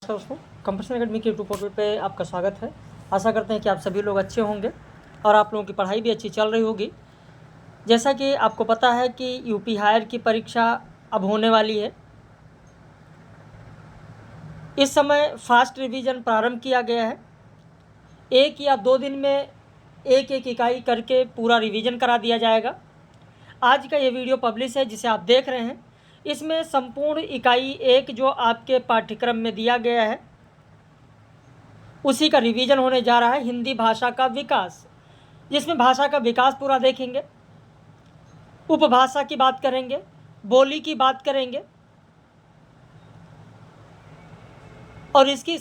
दोस्तों, computer academy के YouTube portal पे आपका स्वागत है। आशा करते हैं कि आप सभी लोग अच्छे होंगे और आप लोगों की पढ़ाई भी अच्छी चल रही होगी। जैसा कि आपको पता है कि यूपी हायर की परीक्षा अब होने वाली है। इस समय फास्ट रिवीजन प्रारंभ किया गया है। 1 या 2 दिन में एक एक इकाई करके पूरा रिवीजन करा दिया जाएगा। आज का ये वीडियो पब्लिश है जिसे आप देख रहे हैं। इसमें संपूर्ण इकाई 1 जो आपके पाठ्यक्रम में दिया गया है उसी का रिवीजन होने जा रहा है। हिंदी भाषा का विकास, जिसमें भाषा का विकास पूरा देखेंगे, उपभाषा की बात करेंगे, बोली की बात करेंगे और इसी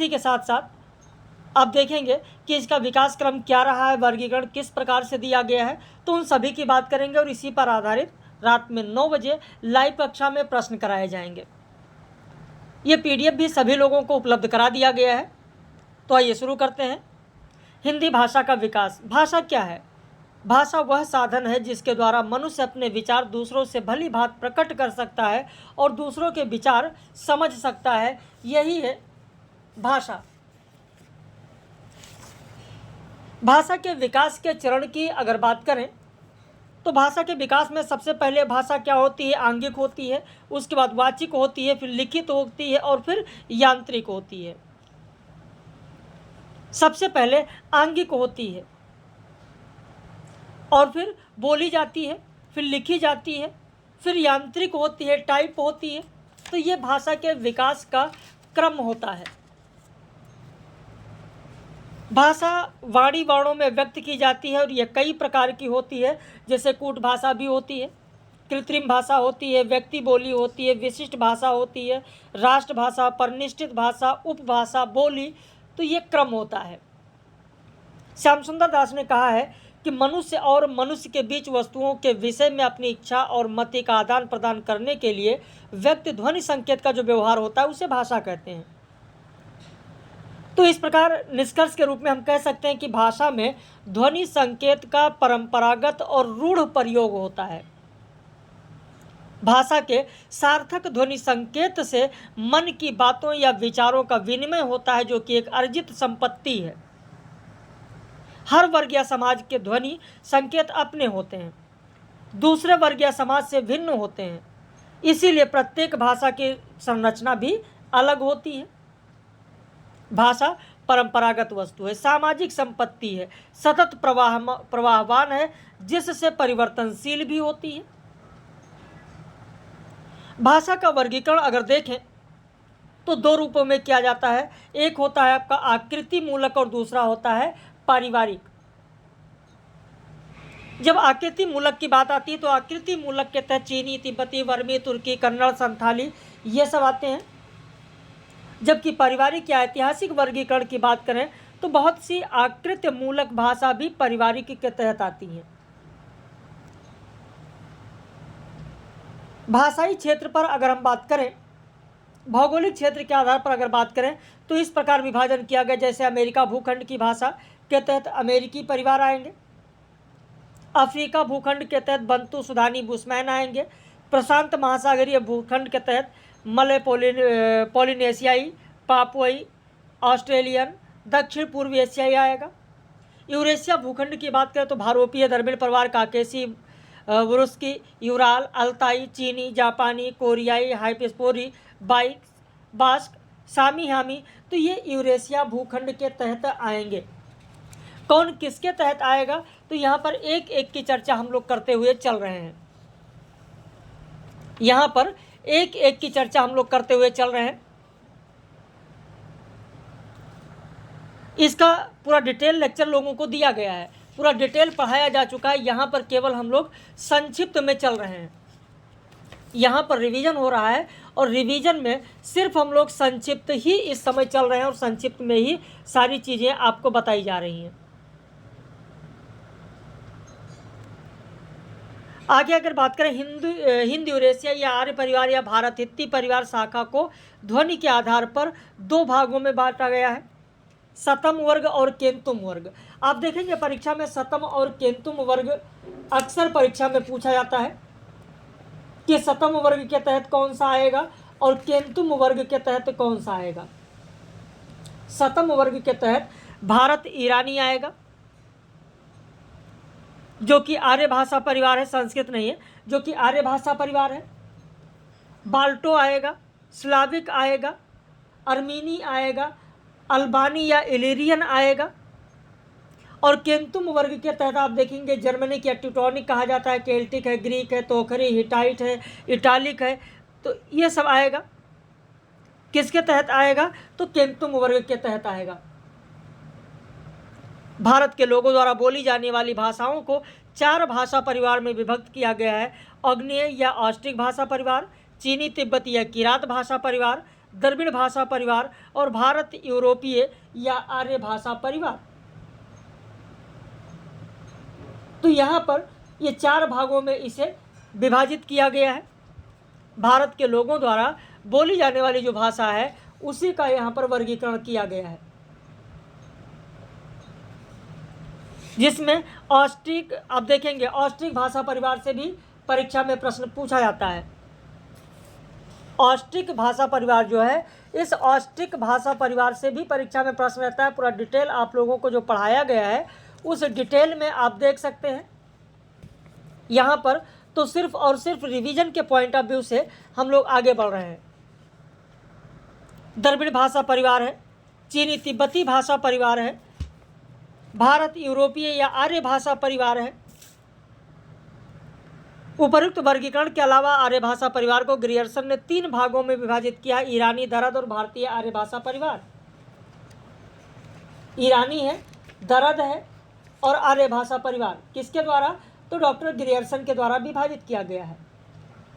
के साथ साथ आप देखेंगे कि इसका विकास क्रम क्या रहा है, वर्गीकरण किस प्रकार से दिया गया है, तो उन सभी की बात करेंगे और इसी पर आधारित रात में 9 बजे लाइव कक्षा में प्रश्न कराए जाएंगे। ये PDF भी सभी लोगों को उपलब्ध करा दिया गया है। तो आइए शुरू करते हैं। हिंदी भाषा का विकास। भाषा क्या है? भाषा वह साधन है जिसके द्वारा मनुष्य अपने विचार दूसरों से भली भांति प्रकट कर सकता है और दूसरों के विचार समझ सकता है। यही है भाषा। भाषा के विकास के चरण की अगर बात करें तो भाषा के विकास में सबसे पहले भाषा क्या होती है? आंगिक होती है, उसके बाद वाचिक होती है, फिर लिखित होती है और फिर यांत्रिक होती है। सबसे पहले आंगिक होती है और फिर बोली जाती है, फिर लिखी जाती है, फिर यांत्रिक होती है, टाइप होती है। तो ये भाषा के विकास का क्रम होता है। भाषा वाणी वर्णों में व्यक्त की जाती है और यह कई प्रकार की होती है, जैसे कूट भाषा भी होती है, कृत्रिम भाषा होती है, व्यक्ति बोली होती है, विशिष्ट भाषा होती है, राष्ट्र भाषा, परिनिष्ठित भाषा, उपभाषा, बोली। तो ये क्रम होता है। श्याम सुंदर दास ने कहा है कि मनुष्य और मनुष्य के बीच वस्तुओं के विषय में अपनी इच्छा और मत का आदान प्रदान करने के लिए व्यक्त ध्वनि संकेत का जो व्यवहार होता है उसे भाषा कहते हैं। तो इस प्रकार निष्कर्ष के रूप में हम कह सकते हैं कि भाषा में ध्वनि संकेत का परंपरागत और रूढ़ प्रयोग होता है। भाषा के सार्थक ध्वनि संकेत से मन की बातों या विचारों का विनिमय होता है, जो कि एक अर्जित संपत्ति है। हर वर्ग या समाज के ध्वनि संकेत अपने होते हैं, दूसरे वर्ग या समाज से भिन्न होते हैं। इसीलिए प्रत्येक भाषा की संरचना भी अलग होती है। भाषा परंपरागत वस्तु है, सामाजिक संपत्ति है, सतत प्रवाहवान है, जिससे परिवर्तनशील भी होती है। भाषा का वर्गीकरण अगर देखें तो 2 रूपों में किया जाता है। एक होता है आपका आकृति मूलक और दूसरा होता है पारिवारिक। जब आकृति मूलक की बात आती है तो आकृति मूलक के तहत चीनी, तिब्बती, वर्मी, तुर्की, कन्नड़, संथाली ये सब आते हैं। जबकि पारिवारिक या ऐतिहासिक वर्गीकरण की बात करें तो बहुत सी आकृति मूलक भाषा भी पारिवारिक के तहत आती हैं। भाषाई क्षेत्र पर अगर हम बात करें, भौगोलिक क्षेत्र के आधार पर अगर बात करें तो इस प्रकार विभाजन किया गया। जैसे अमेरिका भूखंड की भाषा के तहत अमेरिकी परिवार आएंगे, अफ्रीका भूखंड के तहत बंतु, सुदानी, बुशमैन आएंगे, प्रशांत महासागरीय भूखंड के तहत मलय, पोलिनेशियाई, पापुआई, ऑस्ट्रेलियन, दक्षिण पूर्वी एशियाई आएगा। यूरेशिया भूखंड की बात करें तो भारोपीय, द्रविड़ परिवार, काकेशी, वुरुस्की, यूराल, अल्ताई, चीनी, जापानी, कोरियाई, हाइपस्पोरी, बास्क, सामी, हामी। तो ये यूरेशिया भूखंड के तहत आएंगे। कौन किसके तहत आएगा तो यहाँ पर एक एक की चर्चा हम लोग करते हुए चल रहे हैं। यहाँ पर एक एक की चर्चा हम लोग करते हुए चल रहे हैं। इसका पूरा डिटेल लेक्चर लोगों को दिया गया है, पूरा डिटेल पढ़ाया जा चुका है। यहाँ पर केवल हम लोग संक्षिप्त में चल रहे हैं। यहाँ पर रिवीजन हो रहा है और रिवीजन में सिर्फ हम लोग संक्षिप्त ही इस समय चल रहे हैं और संक्षिप्त में ही सारी चीज़ें आपको बताई जा रही हैं। आगे अगर बात करें हिंद यूरेशिया या आर्य परिवार या भारत हित्ती परिवार शाखा को ध्वनि के आधार पर 2 भागों में बांटा गया है, सतम वर्ग और केंतुम वर्ग। आप देखेंगे परीक्षा में सतम और केंतुम वर्ग अक्सर परीक्षा में पूछा जाता है कि सतम वर्ग के तहत कौन सा आएगा और केंतुम वर्ग के तहत कौन सा आएगा। सतम वर्ग के तहत भारत ईरानी आएगा, जो कि आर्य भाषा परिवार है, संस्कृत नहीं है, जो कि आर्य भाषा परिवार है। बाल्टो आएगा, स्लाविक आएगा, अर्मीनी आएगा, अल्बानी या इलेरियन आएगा। और केंतुम वर्ग के तहत आप देखेंगे जर्मनिक या टेक्टोनिक कहा जाता है, केल्टिक है, ग्रीक है, तोखरी, हिटाइट है, इटालिक है, तो ये सब आएगा। किसके तहत आएगा? तो केंतुम वर्ग के तहत आएगा। भारत के लोगों द्वारा बोली जाने वाली भाषाओं को 4 भाषा परिवार में विभक्त किया गया है: आग्नेय या ऑस्ट्रिक भाषा परिवार, चीनी तिब्बती या किरात भाषा परिवार, द्रविड़ भाषा परिवार और भारत यूरोपीय या आर्य भाषा परिवार। तो यहाँ पर ये 4 भागों में इसे विभाजित किया गया है। भारत के लोगों द्वारा बोली जाने वाली जो भाषा है उसी का यहाँ पर वर्गीकरण किया गया है, जिसमें ऑस्ट्रिक, आप देखेंगे ऑस्ट्रिक भाषा परिवार से भी परीक्षा में प्रश्न पूछा जाता है। ऑस्ट्रिक भाषा परिवार जो है, इस ऑस्ट्रिक भाषा परिवार से भी परीक्षा में प्रश्न रहता है। पूरा डिटेल आप लोगों को जो पढ़ाया गया है उस डिटेल में आप देख सकते हैं यहाँ पर। तो सिर्फ और सिर्फ रिवीजन के पॉइंट ऑफ व्यू से हम लोग आगे बढ़ रहे हैं। द्रविड़ भाषा परिवार है, चीनी तिब्बती भाषा परिवार है, भारत यूरोपीय या आर्य भाषा परिवार है। उपरोक्त वर्गीकरण के अलावा आर्य भाषा परिवार को ग्रियर्सन ने 3 भागों में विभाजित किया: ईरानी, दरद और भारतीय आर्य भाषा परिवार। ईरानी है, दरद है और आर्य भाषा परिवार किसके द्वारा? तो डॉक्टर ग्रियर्सन के द्वारा विभाजित किया गया है।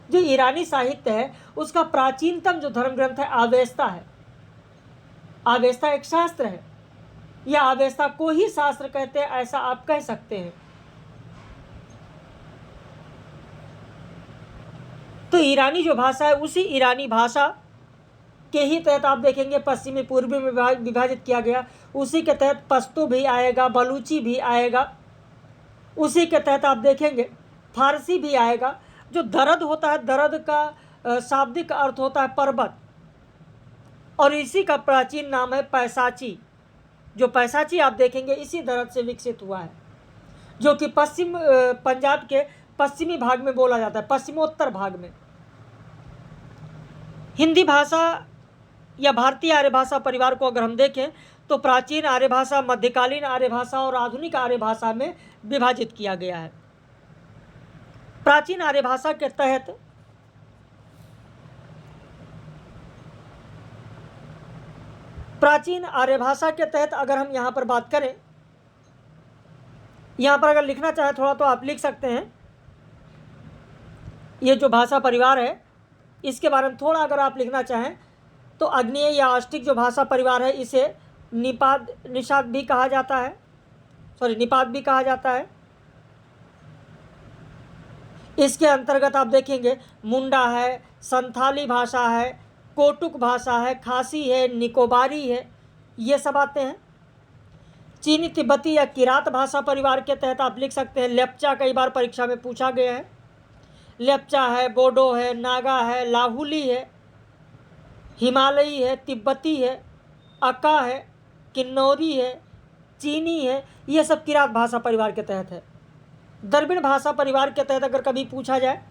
जो ईरानी साहित्य है उसका प्राचीनतम जो धर्म ग्रंथ है आवेस्ता है। आवेस्ता एक शास्त्र है, या आवेस्ता को ही शास्त्र कहते हैं, ऐसा आप कह सकते हैं। तो ईरानी जो भाषा है उसी ईरानी भाषा के ही तहत आप देखेंगे पश्चिमी पूर्वी में विभाजित किया गया। उसी के तहत पश्तो भी आएगा, बलूची भी आएगा। उसी के तहत आप देखेंगे फारसी भी आएगा। जो दरद होता है, दरद का शाब्दिक अर्थ होता है पर्वत, और इसी का प्राचीन नाम है पैसाची। जो पैसाची आप देखेंगे इसी दरद से विकसित हुआ है, जो कि पश्चिम पंजाब के पश्चिमी भाग में बोला जाता है, पश्चिमोत्तर भाग में। हिंदी भाषा या भारतीय आर्य भाषा परिवार को अगर हम देखें तो प्राचीन आर्य भाषा, मध्यकालीन आर्य भाषा और आधुनिक आर्य भाषा में विभाजित किया गया है। प्राचीन आर्य भाषा के तहत अगर हम यहाँ पर बात करें, यहाँ पर अगर लिखना चाहे थोड़ा तो आप लिख सकते हैं। ये जो भाषा परिवार है इसके बारे में थोड़ा अगर आप लिखना चाहें तो आग्नेय या ऑस्ट्रिक जो भाषा परिवार है इसे निषाद भी कहा जाता है, निपात भी कहा जाता है। इसके अंतर्गत आप देखेंगे मुंडा है, संथाली भाषा है, कोटुक भाषा है, खासी है, निकोबारी है, ये सब आते हैं। चीनी तिब्बती या किरात भाषा परिवार के तहत आप लिख सकते हैं लेप्चा, कई बार परीक्षा में पूछा गया है। लेप्चा है, बोडो है, नागा है, लाहुली है, हिमालयी है, तिब्बती है, अका है, किन्नौरी है, चीनी है, ये सब किरात भाषा परिवार के तहत है। द्रविड़ भाषा परिवार के तहत अगर कभी पूछा जाए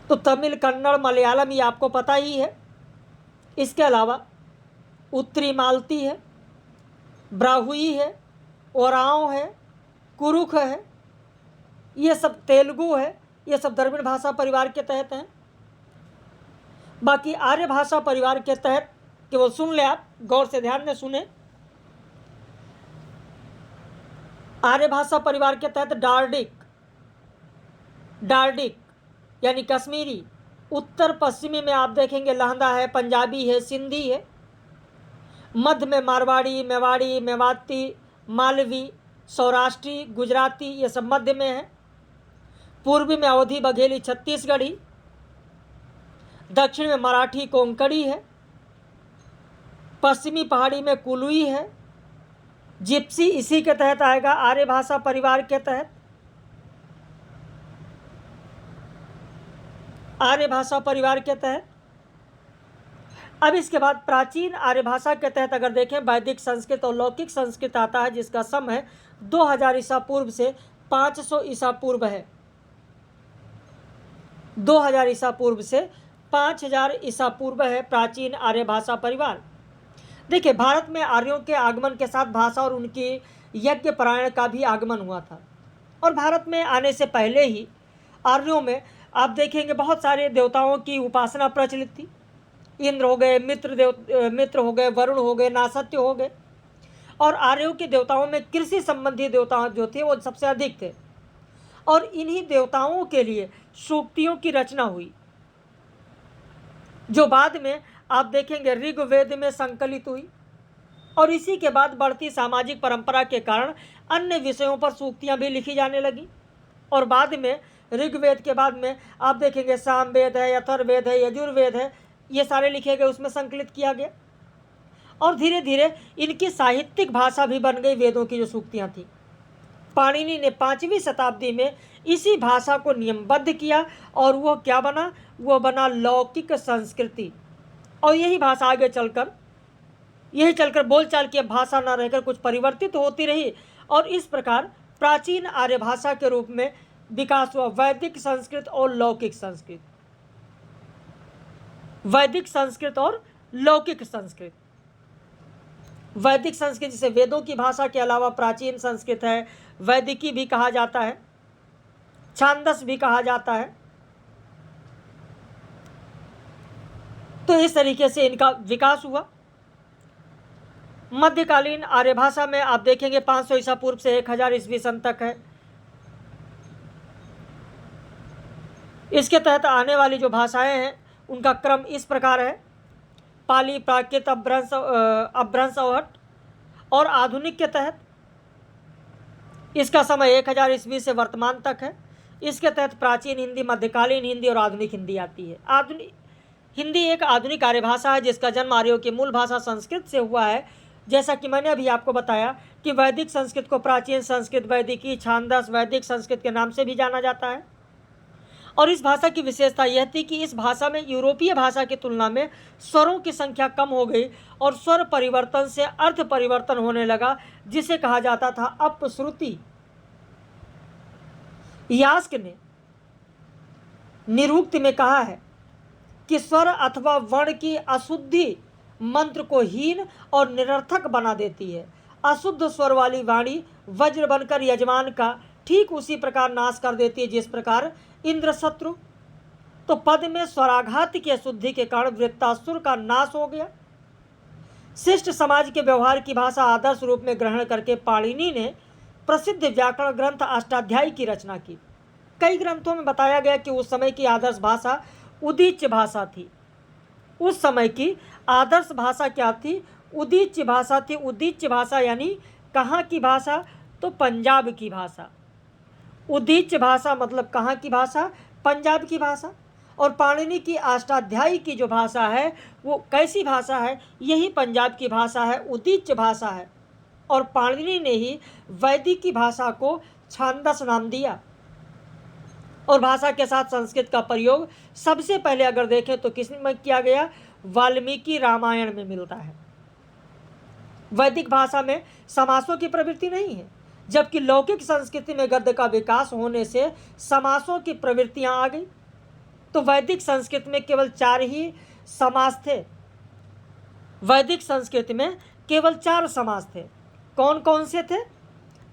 तो तमिल, कन्नड़, मलयालम ये आपको पता ही है। इसके अलावा उत्तरी मालती है, ब्राहुई है, ओरांव है, कुरुख है, ये सब तेलुगु है, ये सब द्रविड़ भाषा परिवार के तहत हैं। बाकी आर्य भाषा परिवार के तहत केवल सुन ले, आप गौर से ध्यान में सुने। आर्य भाषा परिवार के तहत डार्डिक यानी कश्मीरी, उत्तर पश्चिमी में आप देखेंगे लहंदा है, पंजाबी है, सिंधी है, मध्य में मारवाड़ी, मेवाड़ी, मेवाती, मालवी, सौराष्ट्री, गुजराती, ये सब मध्य में है। पूर्वी में अवधी, बघेली, छत्तीसगढ़ी, दक्षिण में मराठी, कोंकणी है, पश्चिमी पहाड़ी में कुलुई है, जिप्सी इसी के तहत आएगा आर्य भाषा परिवार के तहत। आर्य भाषा परिवार के तहत अब इसके बाद प्राचीन आर्य भाषा के तहत अगर देखें वैदिक संस्कृत और लौकिक संस्कृत आता है, जिसका समय 2000 ईसा पूर्व से 500 ईसा पूर्व है। 2000 ईसा पूर्व से 5000 ईसा पूर्व है प्राचीन आर्य भाषा परिवार। देखिए, भारत में आर्यों के आगमन के साथ भाषा और उनकी यज्ञ परायण का भी आगमन हुआ था। और भारत में आने से पहले ही आर्यों में आप देखेंगे बहुत सारे देवताओं की उपासना प्रचलित थी। इंद्र हो गए, मित्र हो गए, वरुण हो गए, नासत्य हो गए। और आर्यों के देवताओं में कृषि संबंधी देवता जो थे वो सबसे अधिक थे। और इन्हीं देवताओं के लिए सूक्तियों की रचना हुई, जो बाद में आप देखेंगे ऋग्वेद में संकलित हुई। और इसी के बाद बढ़ती सामाजिक परंपरा के कारण अन्य विषयों पर सूक्तियां भी लिखी जाने लगी। और बाद में ऋग्वेद के बाद में आप देखेंगे सामवेद है, अथर्ववेद है, यजुर्वेद है, ये सारे लिखे गए, उसमें संकलित किया गया। और धीरे धीरे इनकी साहित्यिक भाषा भी बन गई वेदों की जो सूक्तियां थी। पाणिनि ने 5वीं शताब्दी में इसी भाषा को नियमबद्ध किया और वो क्या बना, वो बना लौकिक संस्कृति। और यही भाषा आगे चलकर बोलचाल की भाषा न रहकर कुछ परिवर्तित होती रही। और इस प्रकार प्राचीन आर्य भाषा के रूप में विकास हुआ वैदिक संस्कृत और लौकिक संस्कृत। वैदिक संस्कृत और लौकिक संस्कृत। वैदिक संस्कृत जिसे वेदों की भाषा के अलावा प्राचीन संस्कृत है, वैदिकी भी कहा जाता है, छांदस भी कहा जाता है। तो इस तरीके से इनका विकास हुआ। मध्यकालीन आर्य भाषा में आप देखेंगे 500 ईसा पूर्व से 1000 ईस्वी सन तक है। इसके तहत आने वाली जो भाषाएं हैं उनका क्रम इस प्रकार है: पाली, प्राकृत, अपभ्रंश, अवहट। और आधुनिक के तहत इसका समय 1000 ईस्वी से वर्तमान तक है। इसके तहत प्राचीन हिंदी, मध्यकालीन हिंदी और आधुनिक हिंदी आती है। आधुनिक हिंदी एक आधुनिक आर्य भाषा है जिसका जन्म आर्यों की मूल भाषा संस्कृत से हुआ है। जैसा कि मैंने अभी आपको बताया कि वैदिक संस्कृत को प्राचीन संस्कृत, वैदिकी, छांदस, वैदिक संस्कृत के नाम से भी जाना जाता है। और इस भाषा की विशेषता यह थी कि इस भाषा में यूरोपीय भाषा की तुलना में स्वरों की संख्या कम हो गई और स्वर परिवर्तन से अर्थ परिवर्तन होने लगा, जिसे कहा जाता था अपश्रुति। यास्क ने निरुक्त में कहा है कि स्वर अथवा वर्ण की अशुद्धि मंत्र को हीन और निरर्थक बना देती है। अशुद्ध स्वर वाली वाणी वज्र बनकर यजमान का ठीक उसी प्रकार नाश कर देती है जिस प्रकार इंद्र शत्रु। तो पद में स्वराघात की अशुद्धि के कारण वृत्तासुर का नाश हो गया। शिष्ट समाज के व्यवहार की भाषा आदर्श रूप में ग्रहण करके पाणिनि ने प्रसिद्ध व्याकरण ग्रंथ अष्टाध्यायी की रचना की। कई ग्रंथों में बताया गया कि उस समय की आदर्श भाषा उदीच्य भाषा थी। उस समय की आदर्श भाषा क्या थी? उदीच्य भाषा थी। उदीच्य भाषा यानी कहाँ की भाषा? तो पंजाब की भाषा। उदीच्य भाषा मतलब कहाँ की भाषा? पंजाब की भाषा। और पाणिनि की अष्टाध्यायी की जो भाषा है वो कैसी भाषा है? यही पंजाब की भाषा है, उदीच्य भाषा है। और पाणिनि ने ही वैदिक की भाषा को छांदस नाम दिया। और भाषा के साथ संस्कृत का प्रयोग सबसे पहले अगर देखें तो किस में किया गया? वाल्मीकि रामायण में मिलता है। वैदिक भाषा में समासों की प्रवृत्ति नहीं है, जबकि लौकिक संस्कृति में गद्य का विकास होने से समासों की प्रवृत्तियां आ गई। तो वैदिक संस्कृत में केवल 4 ही समास थे। वैदिक संस्कृति में केवल 4 समास थे। कौन कौन से थे?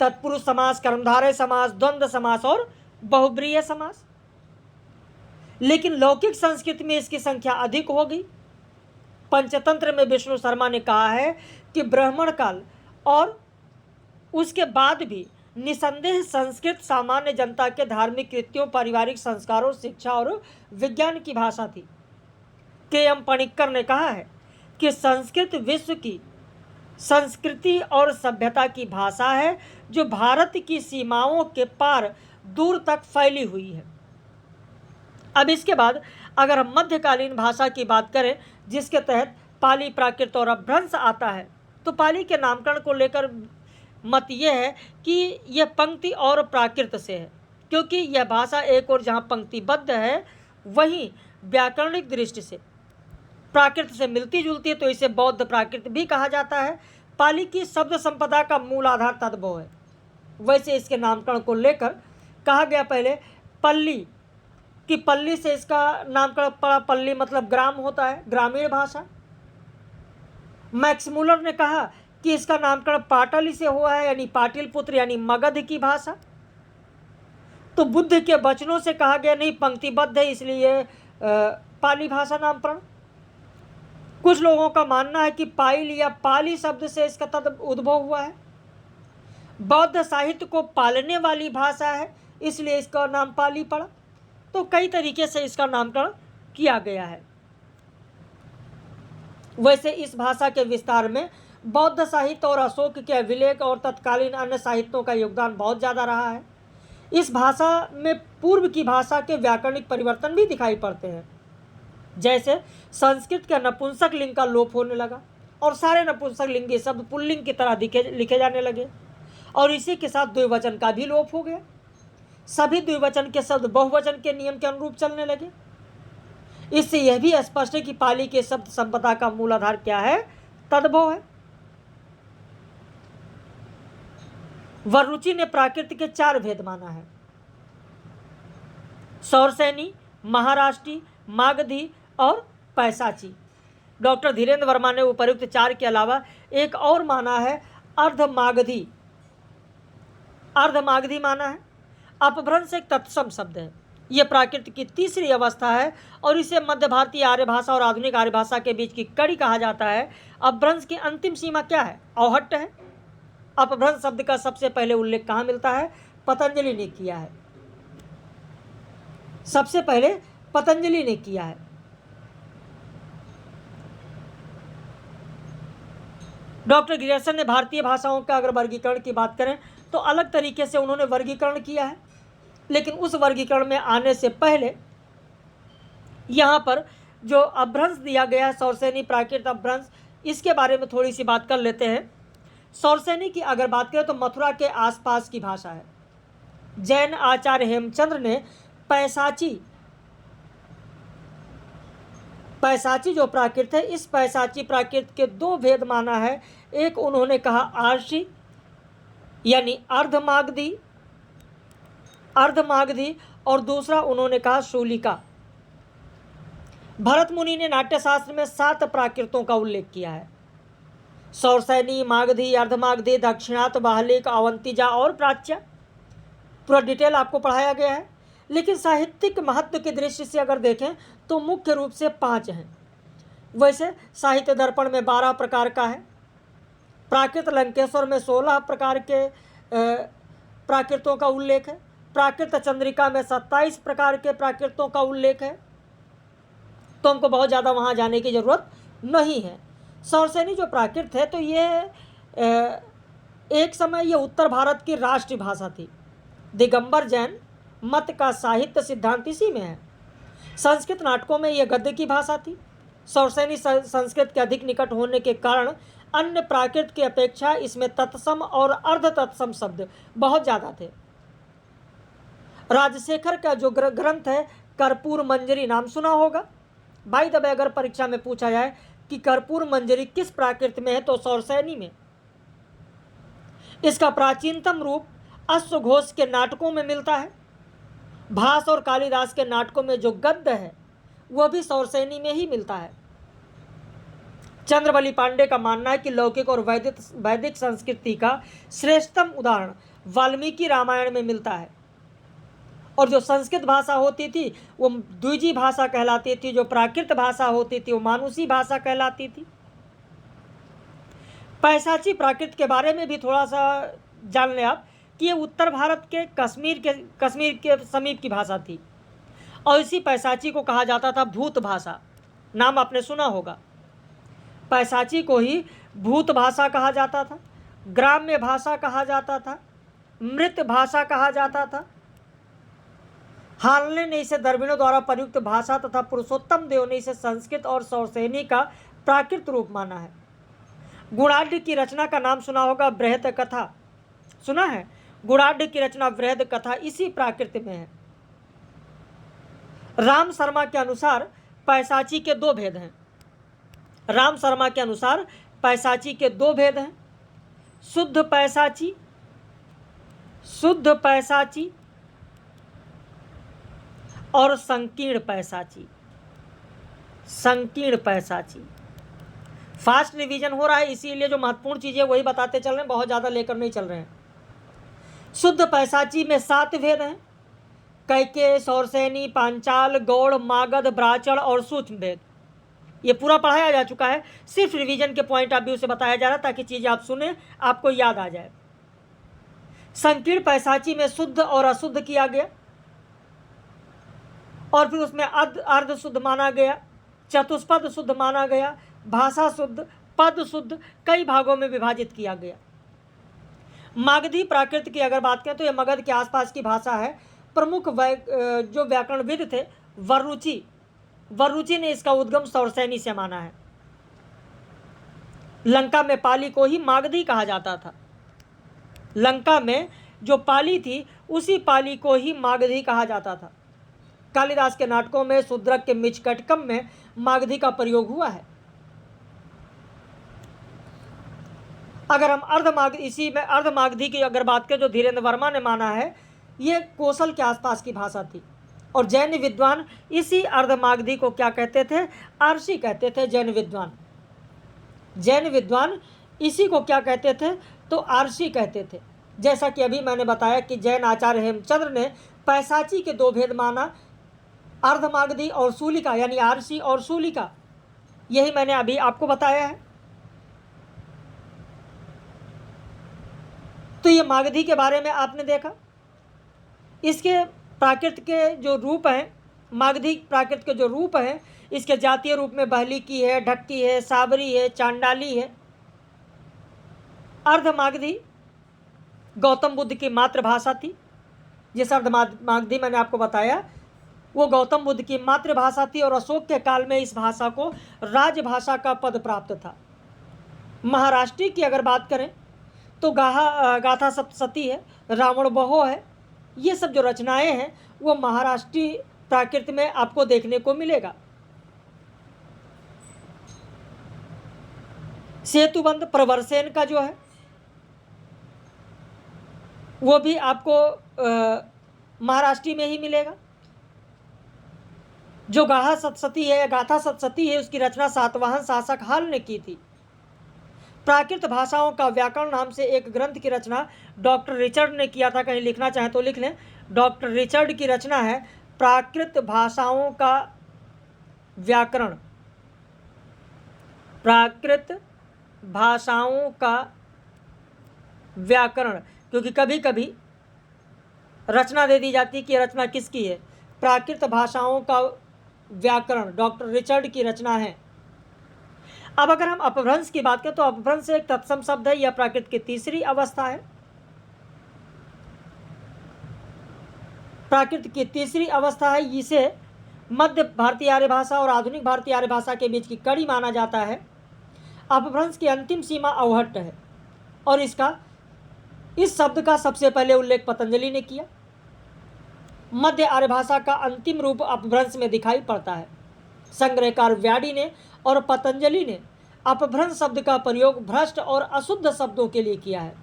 तत्पुरुष समास, कर्मधारय समास, द्वंद्व समास और बहुब्रीय समास। लेकिन लौकिक संस्कृति में इसकी संख्या अधिक हो गई। पंचतंत्र में विष्णु शर्मा ने कहा है कि ब्राह्मण काल और उसके बाद भी निसंदेह संस्कृत सामान्य जनता के धार्मिक कृत्यों, पारिवारिक संस्कारों, शिक्षा और विज्ञान की भाषा थी। के.एम. पणिक्कर ने कहा है कि संस्कृत विश्व की संस्कृति और सभ्यता की भाषा है जो भारत की सीमाओं के पार दूर तक फैली हुई है। अब इसके बाद अगर हम मध्यकालीन भाषा की बात करें जिसके तहत पाली, प्राकृत और अपभ्रंश आता है, तो पाली के नामकरण को लेकर मत यह है कि यह पंक्ति और प्राकृत से है, क्योंकि यह भाषा एक और जहाँ पंक्तिबद्ध है वहीं व्याकरणिक दृष्टि से प्राकृत से मिलती जुलती है, तो इसे बौद्ध प्राकृत भी कहा जाता है। पाली की शब्द संपदा का मूल आधार तद्भव है। वैसे इसके नामकरण को लेकर कहा गया पहले पल्ली कि पल्ली से इसका नामकरण पड़ा। पल्ली मतलब ग्राम होता है, ग्रामीण भाषा। मैक्स मुलर ने कहा कि इसका नामकरण पाटली से हुआ है, यानी पाटिलपुत्र यानी मगध की भाषा। तो बुद्ध के वचनों से कहा गया नहीं, पंक्तिबद्ध है, इसलिए पाली भाषा नामकरण। कुछ लोगों का मानना है कि पाइल या पाली शब्द से इसका तद उद्भव हुआ है। बौद्ध साहित्य को पालने वाली भाषा है, इसलिए इसका नाम पाली पड़ा। तो कई तरीके से इसका नामकरण किया गया है। वैसे इस भाषा के विस्तार में बौद्ध साहित्य और अशोक के अभिलेख और तत्कालीन अन्य साहित्यों का योगदान बहुत ज़्यादा रहा है। इस भाषा में पूर्व की भाषा के व्याकरणिक परिवर्तन भी दिखाई पड़ते हैं। जैसे संस्कृत के नपुंसक लिंग का लोप होने लगा और सारे नपुंसक लिंगी शब्द पुल्लिंग की तरह लिखे जाने लगे, और इसी के साथ द्विवचन का भी लोप हो गया। सभी द्विवचन के शब्द बहुवचन के नियम के अनुरूप चलने लगे। इससे यह भी स्पष्ट है कि पाली के शब्द संपदा का मूल आधार क्या है, तद्भव है। वरुचि ने प्राकृत के 4 भेद माना है: सौरसैनी, महाराष्ट्री, मागधी और पैसाची। डॉक्टर धीरेन्द्र वर्मा ने उपर्युक्त 4 के अलावा एक और माना है, अर्धमागधी। अर्धमागधी माना है। अपभ्रंश एक तत्सम शब्द है। यह प्राकृत की तीसरी अवस्था है और इसे मध्य भारतीय आर्य भाषा और आधुनिक आर्य भाषा के बीच की कड़ी कहा जाता है। अपभ्रंश की अंतिम सीमा क्या है? औहट्ट है। अपभ्रंश शब्द का सबसे पहले उल्लेख कहाँ मिलता है? पतंजलि ने किया है। सबसे पहले पतंजलि ने किया है। डॉक्टर गिरियर्सन ने भारतीय भाषाओं का अगर वर्गीकरण की बात करें तो अलग तरीके से उन्होंने वर्गीकरण किया है, लेकिन उस वर्गीकरण में आने से पहले यहाँ पर जो अपभ्रंश दिया गया है, सौरसैनी प्राकृत अपभ्रंश, इसके बारे में थोड़ी सी बात कर लेते हैं। सौरसैनी की अगर बात करें तो मथुरा के आसपास की भाषा है। जैन आचार्य हेमचंद्र ने पैसाची जो प्राकृत है, इस पैसाची प्राकृत के 2 भेद माना है। एक उन्होंने कहा आर्षी यानी अर्धमागधी और दूसरा उन्होंने कहा शूलिका। भरत मुनि ने नाट्यशास्त्र में 7 प्राकृतों का उल्लेख किया है: सौरसैनी, मागधी, अर्धमागधी, दक्षिणात, बाहलिक, अवंतिजा और प्राच्या। पूरा डिटेल आपको पढ़ाया गया है। लेकिन साहित्यिक महत्व की दृष्टि से अगर देखें तो मुख्य रूप से 5 हैं। वैसे साहित्य दर्पण में 12 प्रकार का है। प्राकृत लंकेश्वर में 16 प्रकार के प्राकृतों का उल्लेख है। प्राकृत चंद्रिका में 27 प्रकार के प्राकृतों का उल्लेख है। तो हमको बहुत ज़्यादा वहाँ जाने की ज़रूरत नहीं है। सौरसैनी जो प्राकृत है तो ये एक समय ये उत्तर भारत की राष्ट्रीय भाषा थी। दिगंबर जैन मत का साहित्य सिद्धांत इसी में है। संस्कृत नाटकों में यह गद्य की भाषा थी। सौरसैनी संस्कृत के अधिक निकट होने के कारण अन्य प्राकृत की अपेक्षा इसमें तत्सम और अर्ध तत्सम शब्द बहुत ज़्यादा थे। राजशेखर का जो ग्रंथ है कर्पूर मंजरी, नाम सुना होगा। बाय द वे अगर परीक्षा में पूछा जाए कि कर्पूर मंजरी किस प्राकृत में है तो सौरसैनी में। इसका प्राचीनतम रूप अश्वघोष के नाटकों में मिलता है। भास और कालिदास के नाटकों में जो गद्य है वह भी सौरसैनी में ही मिलता है। चंद्रवली पांडे का मानना है कि लौकिक और वैदिक संस्कृति का श्रेष्ठतम उदाहरण वाल्मीकि रामायण में मिलता है। और जो संस्कृत भाषा होती थी वो द्विजी भाषा कहलाती थी, जो प्राकृत भाषा होती थी वो मानुषी भाषा कहलाती थी। पैसाची प्राकृत के बारे में भी थोड़ा सा जान लें आप कि ये उत्तर भारत के कश्मीर के समीप की भाषा थी और इसी पैसाची को कहा जाता था भूत भाषा। नाम आपने सुना होगा। पैसाची को ही भूत भाषा कहा जाता था, ग्राम्य भाषा कहा जाता था, मृत भाषा कहा जाता था। हालने ने इसे द्रविड़ों द्वारा प्रयुक्त भाषा तथा पुरुषोत्तम देव ने इसे संस्कृत और सौरसैनी का प्राकृत रूप माना है। गुणाढ़ की रचना का नाम सुना होगा, बृहद कथा सुना है। गुणाढ़ की रचना बृहद कथा इसी प्राकृत में है। राम शर्मा के अनुसार पैसाची के 2 भेद हैं। राम शर्मा के अनुसार पैसाची के दो भेद हैं, शुद्ध पैसाची और संकीर्ण पैसाची। फास्ट रिवीजन हो रहा है, इसीलिए जो महत्वपूर्ण चीज़ें वही बताते चल रहे हैं, बहुत ज़्यादा लेकर नहीं चल रहे हैं। शुद्ध पैसाची में 7 भेद हैं, कैके, सौरसेनी, पांचाल, गौड़, मागध, ब्राचड़ और सूक्ष्म भेद। ये पूरा पढ़ाया जा चुका है, सिर्फ रिवीजन के पॉइंट ऑफ व्यू से बताया जा रहा है ताकि चीज़ें आप सुने, आपको याद आ जाए। संकीर्ण पैसाची में शुद्ध और अशुद्ध किया गया और फिर उसमें अर्ध शुद्ध माना गया, चतुष्पद शुद्ध माना गया, भाषा शुद्ध, पद शुद्ध, कई भागों में विभाजित किया गया। मागधी प्राकृत की अगर बात करें तो यह मगध के आसपास की भाषा है। प्रमुख जो व्याकरणविद थे वरुचि ने इसका उद्गम सौरसेनी से माना है। लंका में पाली को ही मागधी कहा जाता था। लंका में जो पाली थी उसी पाली को ही मागधी कहा जाता था। कालिदास के नाटकों में शूद्रक के मिचकटकम में मागधी का प्रयोग हुआ है। अगर हम इसी में अर्धमागधी की अगर बात करें जो धीरेन्द्र वर्मा ने माना है, ये कौशल के आसपास की भाषा थी। और जैन विद्वान इसी अर्धमागधी को क्या कहते थे? आरसी कहते थे। जैन विद्वान इसी को क्या कहते थे? तो आरसी कहते थे। जैसा कि अभी मैंने बताया कि जैन आचार्य हेमचंद्र ने पैसाची के 2 भेद माना, अर्धमागधी और शूलिका, यानी आरसी और शूलिका। यही मैंने अभी आपको बताया है। तो ये मागधी के बारे में आपने देखा। इसके प्राकृत के जो रूप हैं, मागधी प्राकृत के जो रूप हैं, इसके जातीय रूप में बहली की है, ढक्की है, साबरी है, चांडाली है। अर्धमागधी गौतम बुद्ध की मातृभाषा थी। जिस अर्धमागधी मैंने आपको बताया वो गौतम बुद्ध की मातृभाषा थी और अशोक के काल में इस भाषा को राजभाषा का पद प्राप्त था। महाराष्ट्री की अगर बात करें तो गाथा सप्तशती है, रावण बहो है। ये सब जो रचनाएं हैं वो महाराष्ट्री प्राकृत में आपको देखने को मिलेगा। सेतुबंध प्रवरसेन का जो है वो भी आपको महाराष्ट्री में ही मिलेगा। जो गाथा सप्तशती है उसकी रचना सातवाहन शासक हाल ने की थी। प्राकृत भाषाओं का व्याकरण नाम से एक ग्रंथ की रचना डॉक्टर रिचर्ड ने किया था। कहीं लिखना चाहें तो लिख लें। डॉक्टर रिचर्ड की रचना है प्राकृत भाषाओं का व्याकरण। प्राकृत भाषाओं का व्याकरण, क्योंकि कभी कभी रचना दे दी जाती है कि रचना किसकी है। प्राकृत भाषाओं का व्याकरण डॉक्टर रिचर्ड की रचना है। अब अगर हम अपभ्रंश की बात करें तो अपभ्रंश एक तत्सम शब्द है। यह प्राकृत की तीसरी अवस्था है। प्राकृत की तीसरी अवस्था है। इसे मध्य भारतीय आर्य भाषा और आधुनिक भारतीय आर्य भाषा के बीच की कड़ी माना जाता है। अपभ्रंश की अंतिम सीमा अवहट्ट है और इस शब्द का सबसे पहले उल्लेख पतंजलि ने किया। मध्य आर्य भाषा का अंतिम रूप अपभ्रंश में दिखाई पड़ता है। संग्रहकार व्याडी ने और पतंजलि ने अपभ्रंश शब्द का प्रयोग भ्रष्ट और अशुद्ध शब्दों के लिए किया है।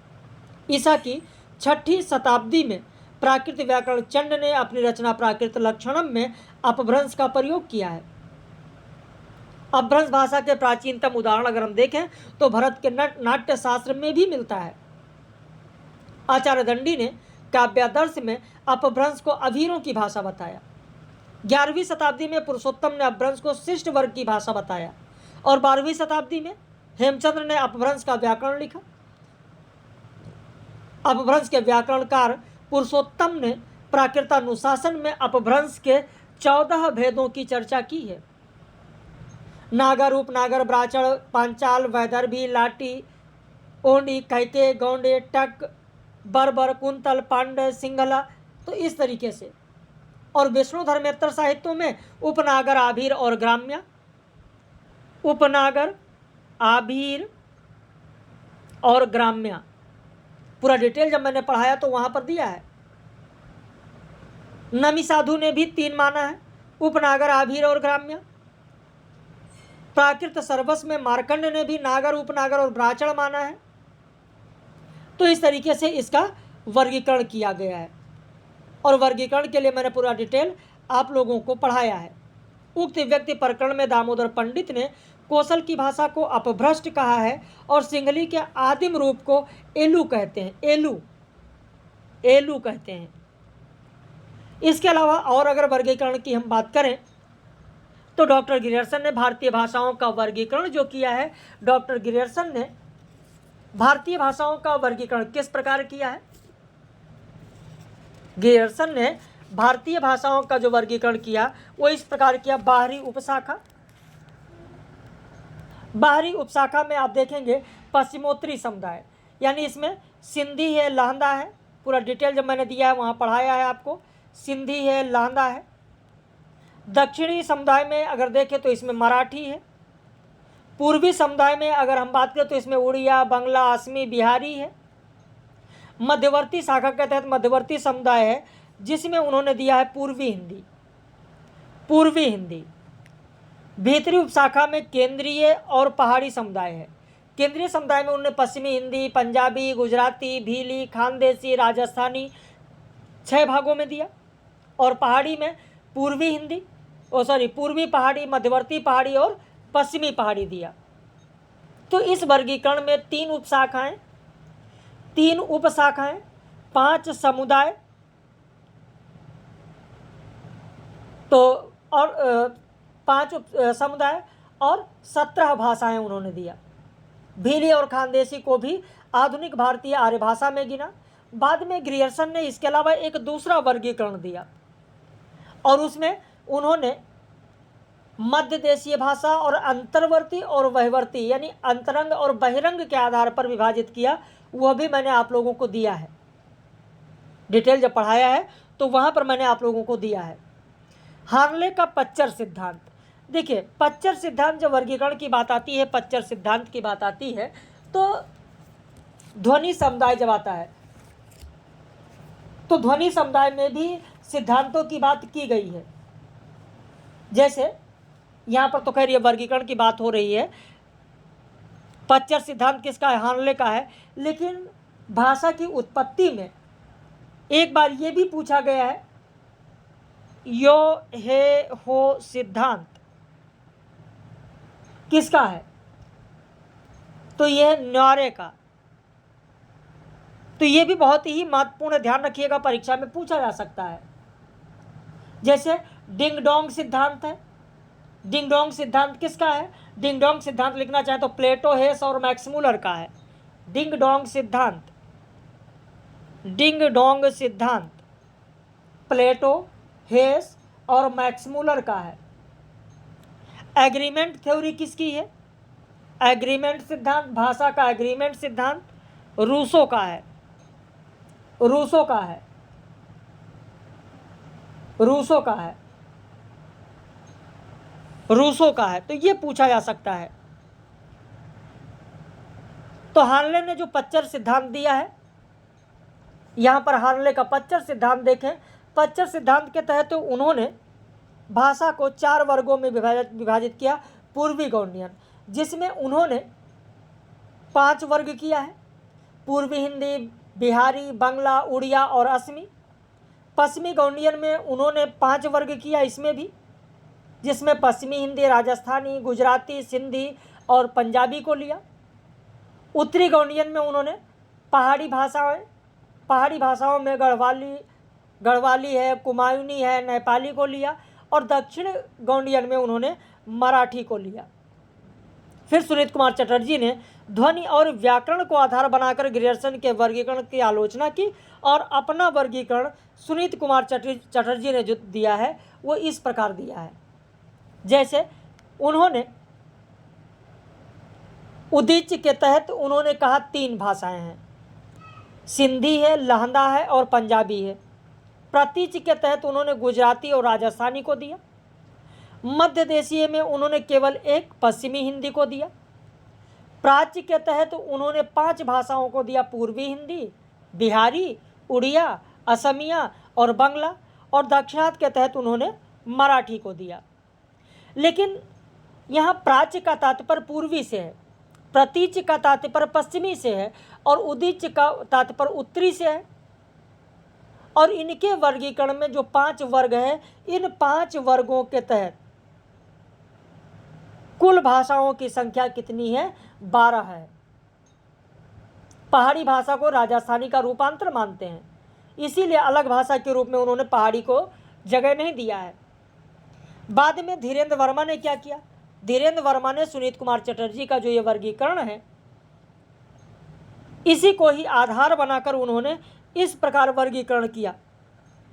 ईसा की 6ठी शताब्दी में प्राकृत व्याकरण चंड ने अपनी रचना प्राकृत लक्षणम में अपभ्रंश का प्रयोग किया है। अपभ्रंश भाषा के प्राचीनतम उदाहरण अगर हम देखें तो भरत के नाट्य शास्त्र में भी मिलता है। आचार्य दंडी ने काव्यादर्श में अपभ्रंश को अभीरों की भाषा बताया। 11वीं शताब्दी में पुरुषोत्तम ने अपभ्रंश को शिष्ट वर्ग की भाषा बताया और 12वीं शताब्दी में हेमचंद्र ने अपभ्रंश का व्याकरण लिखा। अपभ्रंश के व्याकरणकार पुरुषोत्तम ने प्राकृतानुशासन में अपभ्रंश के 14 भेदों की चर्चा की है। नागर, उपनागर, ब्राचड़, पांचाल, वैदर्भी, लाटी, ओंडी, कैके, गौंडे, टक, बर्बर, कुंतल, पांडे, सिंघला, तो इस तरीके से। और विष्णु धर्मेत्तर साहित्यों में उपनागर, आभीर और ग्राम्य, उपनागर, आभीर और ग्राम्य पूरा डिटेल जब मैंने पढ़ाया तो वहां पर दिया है। नमी साधु ने भी 3 माना है, उपनागर, आभीर और ग्राम्य। प्राकृत सर्वस्व में मार्कंड ने भी नागर, उपनागर और ब्राह्मण माना है। तो इस तरीके से इसका वर्गीकरण किया गया है और वर्गीकरण के लिए मैंने पूरा डिटेल आप लोगों को पढ़ाया है। उक्त व्यक्ति प्रकरण में दामोदर पंडित ने कौशल की भाषा को अपभ्रष्ट कहा है और सिंहली के आदिम रूप को एलू कहते हैं। एलू कहते हैं। इसके अलावा और अगर वर्गीकरण की हम बात करें तो डॉक्टर ग्रियर्सन ने भारतीय भाषाओं का वर्गीकरण जो किया है, डॉक्टर ग्रियर्सन ने भारतीय भाषाओं का वर्गीकरण किस प्रकार किया है? ग्रियर्सन ने भारतीय भाषाओं का जो वर्गीकरण किया वो इस प्रकार किया। बाहरी उपशाखा में आप देखेंगे पश्चिमोत्तरी समुदाय, यानी इसमें सिंधी है, लहंदा है, पूरा डिटेल जब मैंने दिया है वहाँ पढ़ाया है आपको। सिंधी है, लहंदा है। दक्षिणी समुदाय में अगर देखें तो इसमें मराठी है। पूर्वी समुदाय में अगर हम बात करें तो इसमें उड़िया, बंगला, असमी, बिहारी है। मध्यवर्ती शाखा के तहत मध्यवर्ती समुदाय है जिसमें उन्होंने दिया है पूर्वी हिंदी। भीतरी उपशाखा में केंद्रीय और पहाड़ी समुदाय है। केंद्रीय समुदाय में उन्होंने पश्चिमी हिंदी, पंजाबी, गुजराती, भीली, खानदेशी, राजस्थानी 6 भागों में दिया और पहाड़ी में पूर्वी पहाड़ी, मध्यवर्ती पहाड़ी और पश्चिमी पहाड़ी दिया। तो इस वर्गीकरण में 3 उपशाखाएं, 5 समुदाय तो और 5 समुदाय और 17 भाषाएं उन्होंने दिया। भीली और खानदेशी को भी आधुनिक भारतीय आर्य भाषा में गिना। बाद में ग्रियर्सन ने इसके अलावा एक दूसरा वर्गीकरण दिया और उसमें उन्होंने मध्य देशीय भाषा और अंतर्वर्ती और बहिर्वर्ती यानी अंतरंग और बहिरंग के आधार पर विभाजित किया। वह भी मैंने आप लोगों को दिया है, डिटेल जब पढ़ाया है तो वहाँ पर मैंने आप लोगों को दिया है। हार्ले का पच्चर सिद्धांत, देखिए पच्चर सिद्धांत जब वर्गीकरण की बात आती है, पच्चर सिद्धांत की बात आती है तो ध्वनि समुदाय जब आता है तो ध्वनि समुदाय में भी सिद्धांतों की बात की गई है। जैसे यहाँ पर तो खैर ये वर्गीकरण की बात हो रही है, पच्चर सिद्धांत किसका है? हार्ले का है। लेकिन भाषा की उत्पत्ति में एक बार ये भी पूछा गया है, यो हे हो सिद्धांत किसका है? तो यह न्यारे का। तो ये भी बहुत ही महत्वपूर्ण, ध्यान रखिएगा, परीक्षा में पूछा जा सकता है। जैसे डिंग डोंग सिद्धांत है। डिंग डोंग सिद्धांत किसका है? डिंग डोंग सिद्धांत लिखना चाहे तो प्लेटो, हेस और मैक्स मूलर का है। डिंग डोंग सिद्धांत प्लेटो, हेस और मैक्स मूलर का है। एग्रीमेंट थ्योरी किसकी है? एग्रीमेंट सिद्धांत, भाषा का एग्रीमेंट सिद्धांत रूसो का है। तो ये पूछा जा सकता है। तो हार्ले ने जो पच्चर सिद्धांत दिया है, यहां पर हार्ले का पच्चर सिद्धांत देखें। पच्चर सिद्धांत के तहत तो उन्होंने भाषा को 4 वर्गों में विभाजित किया। पूर्वी गौंडियन, जिसमें उन्होंने 5 वर्ग किया है। पूर्वी हिंदी, बिहारी, बंगला, उड़िया और असमी। पश्चिमी गौंडियन में उन्होंने 5 वर्ग किया, इसमें भी, जिसमें पश्चिमी हिंदी, राजस्थानी, गुजराती, सिंधी और पंजाबी को लिया। उत्तरी गौंडियन में उन्होंने पहाड़ी भाषाओं में गढ़वाली है, कुमायूनी है, नेपाली को लिया और दक्षिण गौंडियन में उन्होंने मराठी को लिया। फिर सुनीत कुमार चटर्जी ने ध्वनि और व्याकरण को आधार बनाकर ग्रियर्सन के वर्गीकरण की आलोचना की और अपना वर्गीकरण सुनीत कुमार चटर्जी ने जो दिया है वो इस प्रकार दिया है। जैसे उन्होंने उदीच्य के तहत उन्होंने कहा 3 भाषाएं हैं, सिंधी है, लहंदा है और पंजाबी है। प्रतीच्य के तहत उन्होंने गुजराती और राजस्थानी को दिया। मध्य देशीय में उन्होंने केवल एक पश्चिमी हिंदी को दिया। प्राच्य के तहत उन्होंने 5 भाषाओं को दिया, पूर्वी हिंदी, बिहारी, उड़िया, असमिया और बंगला। और दक्षिणार्थ के तहत उन्होंने मराठी को दिया। लेकिन यहाँ प्राच्य का तात्पर्य पूर्वी से है, प्रतीच का तात्पर्य पश्चिमी से है और उदीच का तात्पर्य उत्तरी से है। और इनके वर्गीकरण में जो 5 वर्ग है, इन 5 वर्गों के तहत कुल भाषाओं की संख्या कितनी है? 12 है। पहाड़ी भाषा को राजस्थानी का रूपांतर मानते हैं, इसीलिए अलग भाषा के रूप में उन्होंने पहाड़ी को जगह नहीं दिया है। बाद में धीरेन्द्र वर्मा ने क्या किया? धीरेन्द्र वर्मा ने सुनीत कुमार चटर्जी का जो ये वर्गीकरण है, इसी को ही आधार बनाकर उन्होंने इस प्रकार वर्गीकरण किया।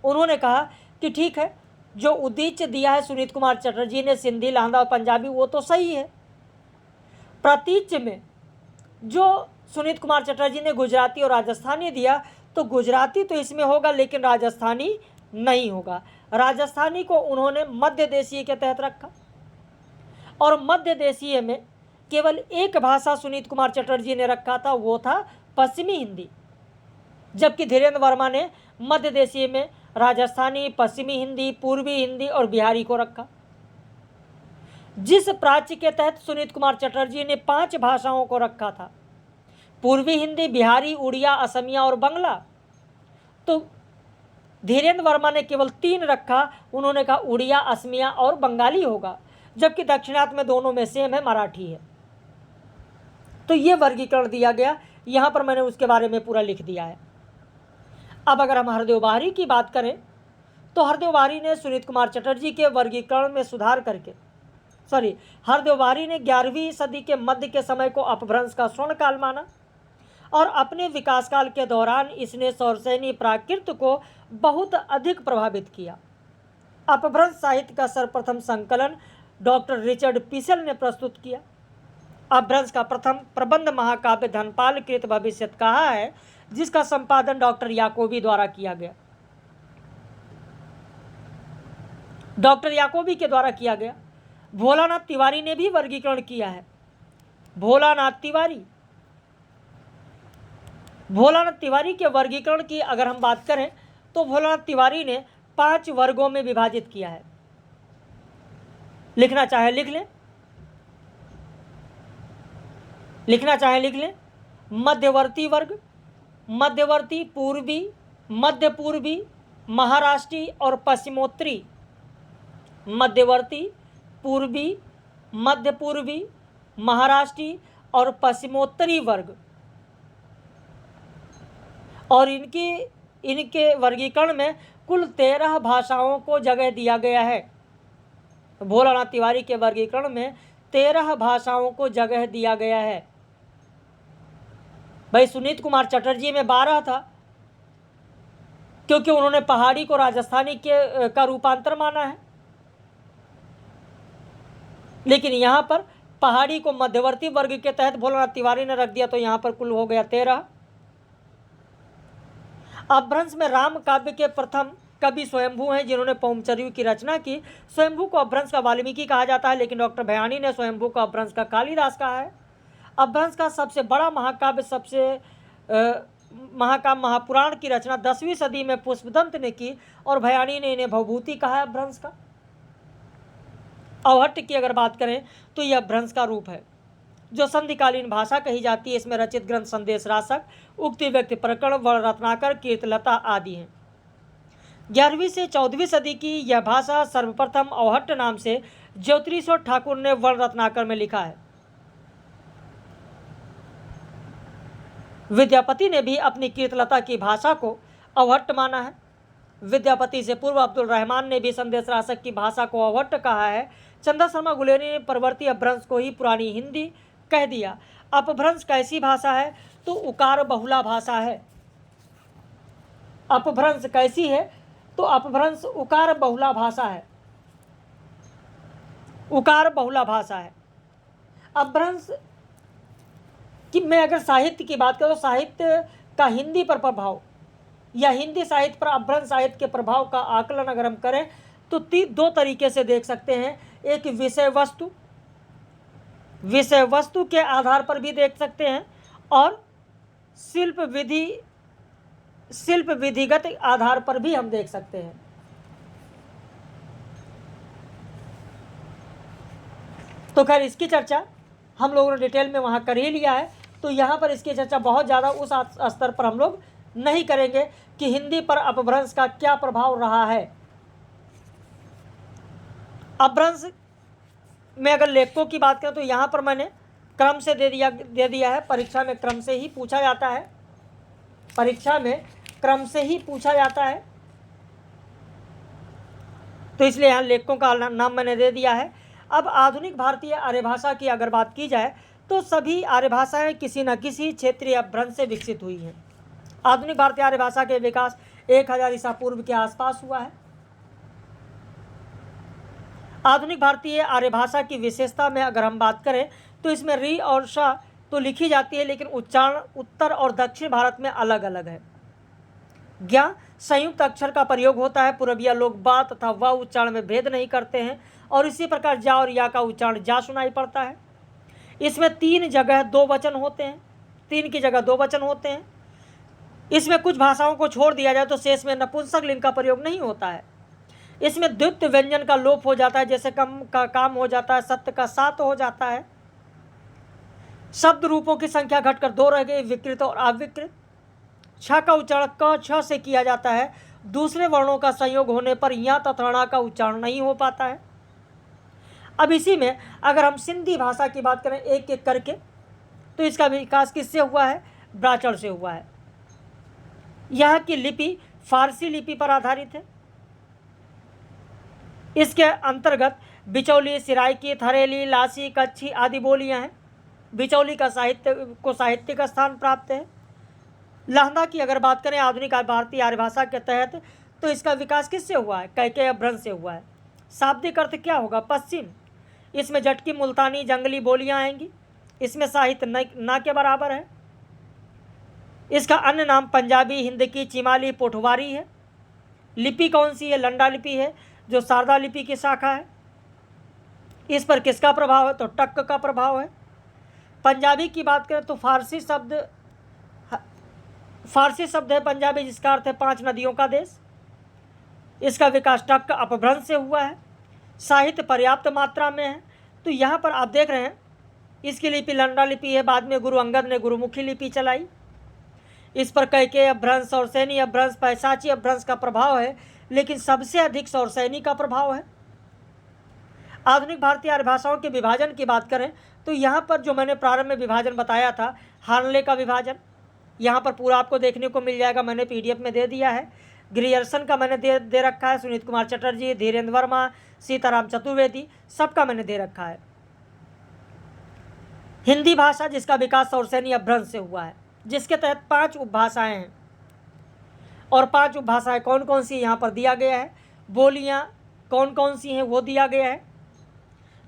उन्होंने कहा कि ठीक है, जो उद्देश्य दिया है सुनीत कुमार चटर्जी ने सिंधी, लाहंदा और पंजाबी, वो तो सही है। प्रतीच में जो सुनीत कुमार चटर्जी ने गुजराती और राजस्थानी दिया, तो गुजराती तो इसमें होगा लेकिन राजस्थानी नहीं होगा। राजस्थानी को उन्होंने मध्य देशीय के तहत रखा और मध्य देशीय में केवल एक भाषा सुनीत कुमार चटर्जी ने रखा था, वो था पश्चिमी हिंदी, जबकि धीरेन्द्र वर्मा ने मध्य देशीय में राजस्थानी, पश्चिमी हिंदी, पूर्वी हिंदी और बिहारी को रखा। जिस प्राच्य के तहत सुनीत कुमार चटर्जी ने 5 भाषाओं को रखा था, पूर्वी हिंदी, बिहारी, उड़िया, असमिया और बंगला, तो धीरेन्द्र वर्मा ने केवल 3 रखा। उन्होंने कहा उड़िया, असमिया और बंगाली होगा, जबकि दक्षिणार्थ में दोनों में सेम है, मराठी है। तो ये वर्गीकरण दिया गया, यहाँ पर मैंने उसके बारे में पूरा लिख दिया है। अब अगर हम हरदेव बाहरी की बात करें, तो हरदेव बाहरी ने सुनीत कुमार चटर्जी के वर्गीकरण में सुधार करके, हरदेव बाहरी ने 11वीं सदी के मध्य के समय को अपभ्रंश का स्वर्ण काल माना और अपने विकास काल के दौरान इसने सौरसेनी प्राकृत को बहुत अधिक प्रभावित किया। अपभ्रंश साहित्य का सर्वप्रथम संकलन डॉक्टर रिचर्ड पिसेल ने प्रस्तुत किया। अपभ्रंश का प्रथम प्रबंध महाकाव्य धनपाल कृत भविष्यत कहा है, जिसका संपादन डॉक्टर याकोबी द्वारा किया गया। डॉक्टर याकोबी के द्वारा किया गया। भोलानाथ तिवारी ने भी वर्गीकरण किया है। भोलानाथ तिवारी के वर्गीकरण की अगर हम बात करें, तो भोलानाथ तिवारी ने 5 वर्गों में विभाजित किया है। लिखना चाहे लिख लें, मध्यवर्ती वर्ग, मध्यवर्ती, पूर्वी, मध्य पूर्वी, महाराष्ट्री और पश्चिमोत्तरी। मध्यवर्ती, पूर्वी, मध्य पूर्वी, महाराष्ट्री और पश्चिमोत्तरी वर्ग। और इनके वर्गीकरण में कुल 13 भाषाओं को जगह दिया गया है। भोलानाथ तिवारी के वर्गीकरण में 13 भाषाओं को जगह दिया गया है। भाई सुनीत कुमार चटर्जी में 12 था, क्योंकि उन्होंने पहाड़ी को राजस्थानी का रूपांतर माना है, लेकिन यहाँ पर पहाड़ी को मध्यवर्ती वर्ग के तहत भोलानाथ तिवारी ने रख दिया, तो यहाँ पर कुल हो गया 13। अपभ्रंश में राम काव्य के प्रथम कवि स्वयंभू हैं, जिन्होंने पौमचर्यू की रचना की। स्वयंभू को अपभ्रंश का वाल्मीकि कहा जाता है, लेकिन डॉक्टर भयानी ने स्वयंभू को अपभ्रंश का कालिदास कहा है। अपभ्रंश का सबसे बड़ा महाकाव्य महाकाव्य महापुराण की रचना 10वीं सदी में पुष्पदंत ने की और भयानी ने इन्हें भवभूति कहा है अपभ्रंश का। अवहट्ट की अगर बात करें, तो यह अपभ्रंश का रूप है जो संधिकालीन भाषा कही जाती है। इसमें रचित ग्रंथ संदेश राशक, उक्ति व्यक्ति प्रकरण, वर्ण रत्नाकर, कीर्तलता आदि हैं। 11वीं से 14वीं सदी की यह भाषा सर्वप्रथम अवहट्ट नाम से ज्योतिरीश्वर ठाकुर ने वर्ण रत्नाकर में लिखा है। विद्यापति ने भी अपनी कीर्तलता की भाषा को अवहट्ट माना है। विद्यापति से पूर्व अब्दुल रहमान ने भी संदेश राशक की भाषा को अवहट्ट कहा है। चंदा शर्मा गुलेरी ने परवर्ती अपभ्रंश को ही पुरानी हिंदी कह दिया। अपभ्रंश कैसी भाषा है? तो उकार बहुला भाषा है। अपभ्रंश कैसी है? तो अपभ्रंश उकार बहुला भाषा है। उकार बहुला भाषा है। अपभ्रंश कि मैं अगर साहित्य की बात करूं, तो साहित्य का हिंदी पर प्रभाव या हिंदी साहित्य पर अपभ्रंश साहित्य के प्रभाव का आकलन अगर हम करें, तो 2 तरीके से देख सकते हैं। एक विषय वस्तु के आधार पर भी देख सकते हैं और शिल्प विधिगत आधार पर भी हम देख सकते हैं। तो खैर इसकी चर्चा हम लोगों ने डिटेल में वहाँ कर ही लिया है, तो यहाँ पर इसकी चर्चा बहुत ज़्यादा उस स्तर पर हम लोग नहीं करेंगे कि हिंदी पर अपभ्रंश का क्या प्रभाव रहा है। अपभ्रंश में अगर लेखकों की बात करें तो यहाँ पर मैंने क्रम से दे दिया है। परीक्षा में क्रम से ही पूछा जाता है, परीक्षा में क्रम से ही पूछा जाता है, तो इसलिए यहाँ लेखकों का नाम मैंने दे दिया है। अब आधुनिक भारतीय आर्य भाषा की अगर बात की जाए तो सभी आर्य भाषाएं किसी न किसी क्षेत्रीय अपभ्रंश से विकसित हुई हैं। आधुनिक भारतीय आर्य भाषा के विकास 1000 ईसा पूर्व के आसपास हुआ है। आधुनिक भारतीय आर्य भाषा की विशेषता में अगर हम बात करें तो इसमें री और श तो लिखी जाती है, लेकिन उच्चारण उत्तर और दक्षिण भारत में अलग अलग है। ज्ञा संयुक्त अक्षर का प्रयोग होता है। पूर्विया लोग बा तथा व उच्चारण में भेद नहीं करते हैं और इसी प्रकार जा और या का उच्चारण जा सुनाई पड़ता है। इसमें 3 जगह 2 वचन होते हैं, 3 की जगह 2 वचन होते हैं। इसमें कुछ भाषाओं को छोड़ दिया जाए तो शेष में नपुंसक लिंग का प्रयोग नहीं होता है। इसमें द्वित्व व्यंजन का लोप हो जाता है, जैसे कम का काम हो जाता है, सत्य का सात हो जाता है। शब्द रूपों की संख्या घटकर 2 रह गई, विकृत और अविकृत। छ का उच्चारण क छ से किया जाता है। दूसरे वर्णों का संयोग होने पर या तथा ण का उच्चारण नहीं हो पाता है। अब इसी में अगर हम सिंधी भाषा की बात करें एक एक करके, तो इसका विकास किससे हुआ है? ब्राचड़ से हुआ है। यह की लिपि फारसी लिपि पर आधारित है। इसके अंतर्गत बिचौली, सिराइकी, थरेली, लासी, कच्छी आदि बोलियां हैं। बिचौली का साहित्यिक स्थान प्राप्त है। लहंदा की अगर बात करें आधुनिक भारतीय आर्य भाषा के तहत, तो इसका विकास किससे हुआ है? कैकेय अपभ्रंश से हुआ है। शाब्दिक अर्थ क्या होगा? पश्चिम। इसमें जटकी, मुल्तानी, जंगली बोलियां आएंगी। इसमें साहित्य न के बराबर है। इसका अन्य नाम पंजाबी, हिंदकी, चिमाली, पोठवारी है। लिपि कौन सी है? लंडा लिपि है, जो शारदा लिपि की शाखा है। इस पर किसका प्रभाव है? तो टक्क का प्रभाव है। पंजाबी की बात करें तो फारसी शब्द है पंजाबी, जिसका अर्थ है 5 नदियों का देश। इसका विकास टक्क अपभ्रंश से हुआ है। साहित्य पर्याप्त मात्रा में है। तो यहाँ पर आप देख रहे हैं इसकी लिपि लंडा लिपि है। बाद में गुरु अंगद ने गुरुमुखी लिपि चलाई। इस पर कैकेय अपभ्रंश, सौरसैनी अपभ्रंश, पैशाची अपभ्रंश का प्रभाव है, लेकिन सबसे अधिक सौरसैनी का प्रभाव है। आधुनिक भारतीय आर्य भाषाओं के विभाजन की बात करें तो यहाँ पर जो मैंने प्रारंभ में विभाजन बताया था, हार्नले का विभाजन, यहाँ पर पूरा आपको देखने को मिल जाएगा। मैंने PDF में दे दिया है। ग्रियर्सन का मैंने दे रखा है। सुनीत कुमार चटर्जी, धीरेन्द्र वर्मा, सीताराम चतुर्वेदी, सबका मैंने दे रखा है। हिंदी भाषा जिसका विकास सौरसैनी अपभ्रंश से हुआ है, जिसके तहत 5 उपभाषाएं हैं। और 5 उपभाषाएं कौन कौन सी यहाँ पर दिया गया है। बोलियाँ कौन कौन सी हैं वो दिया गया है।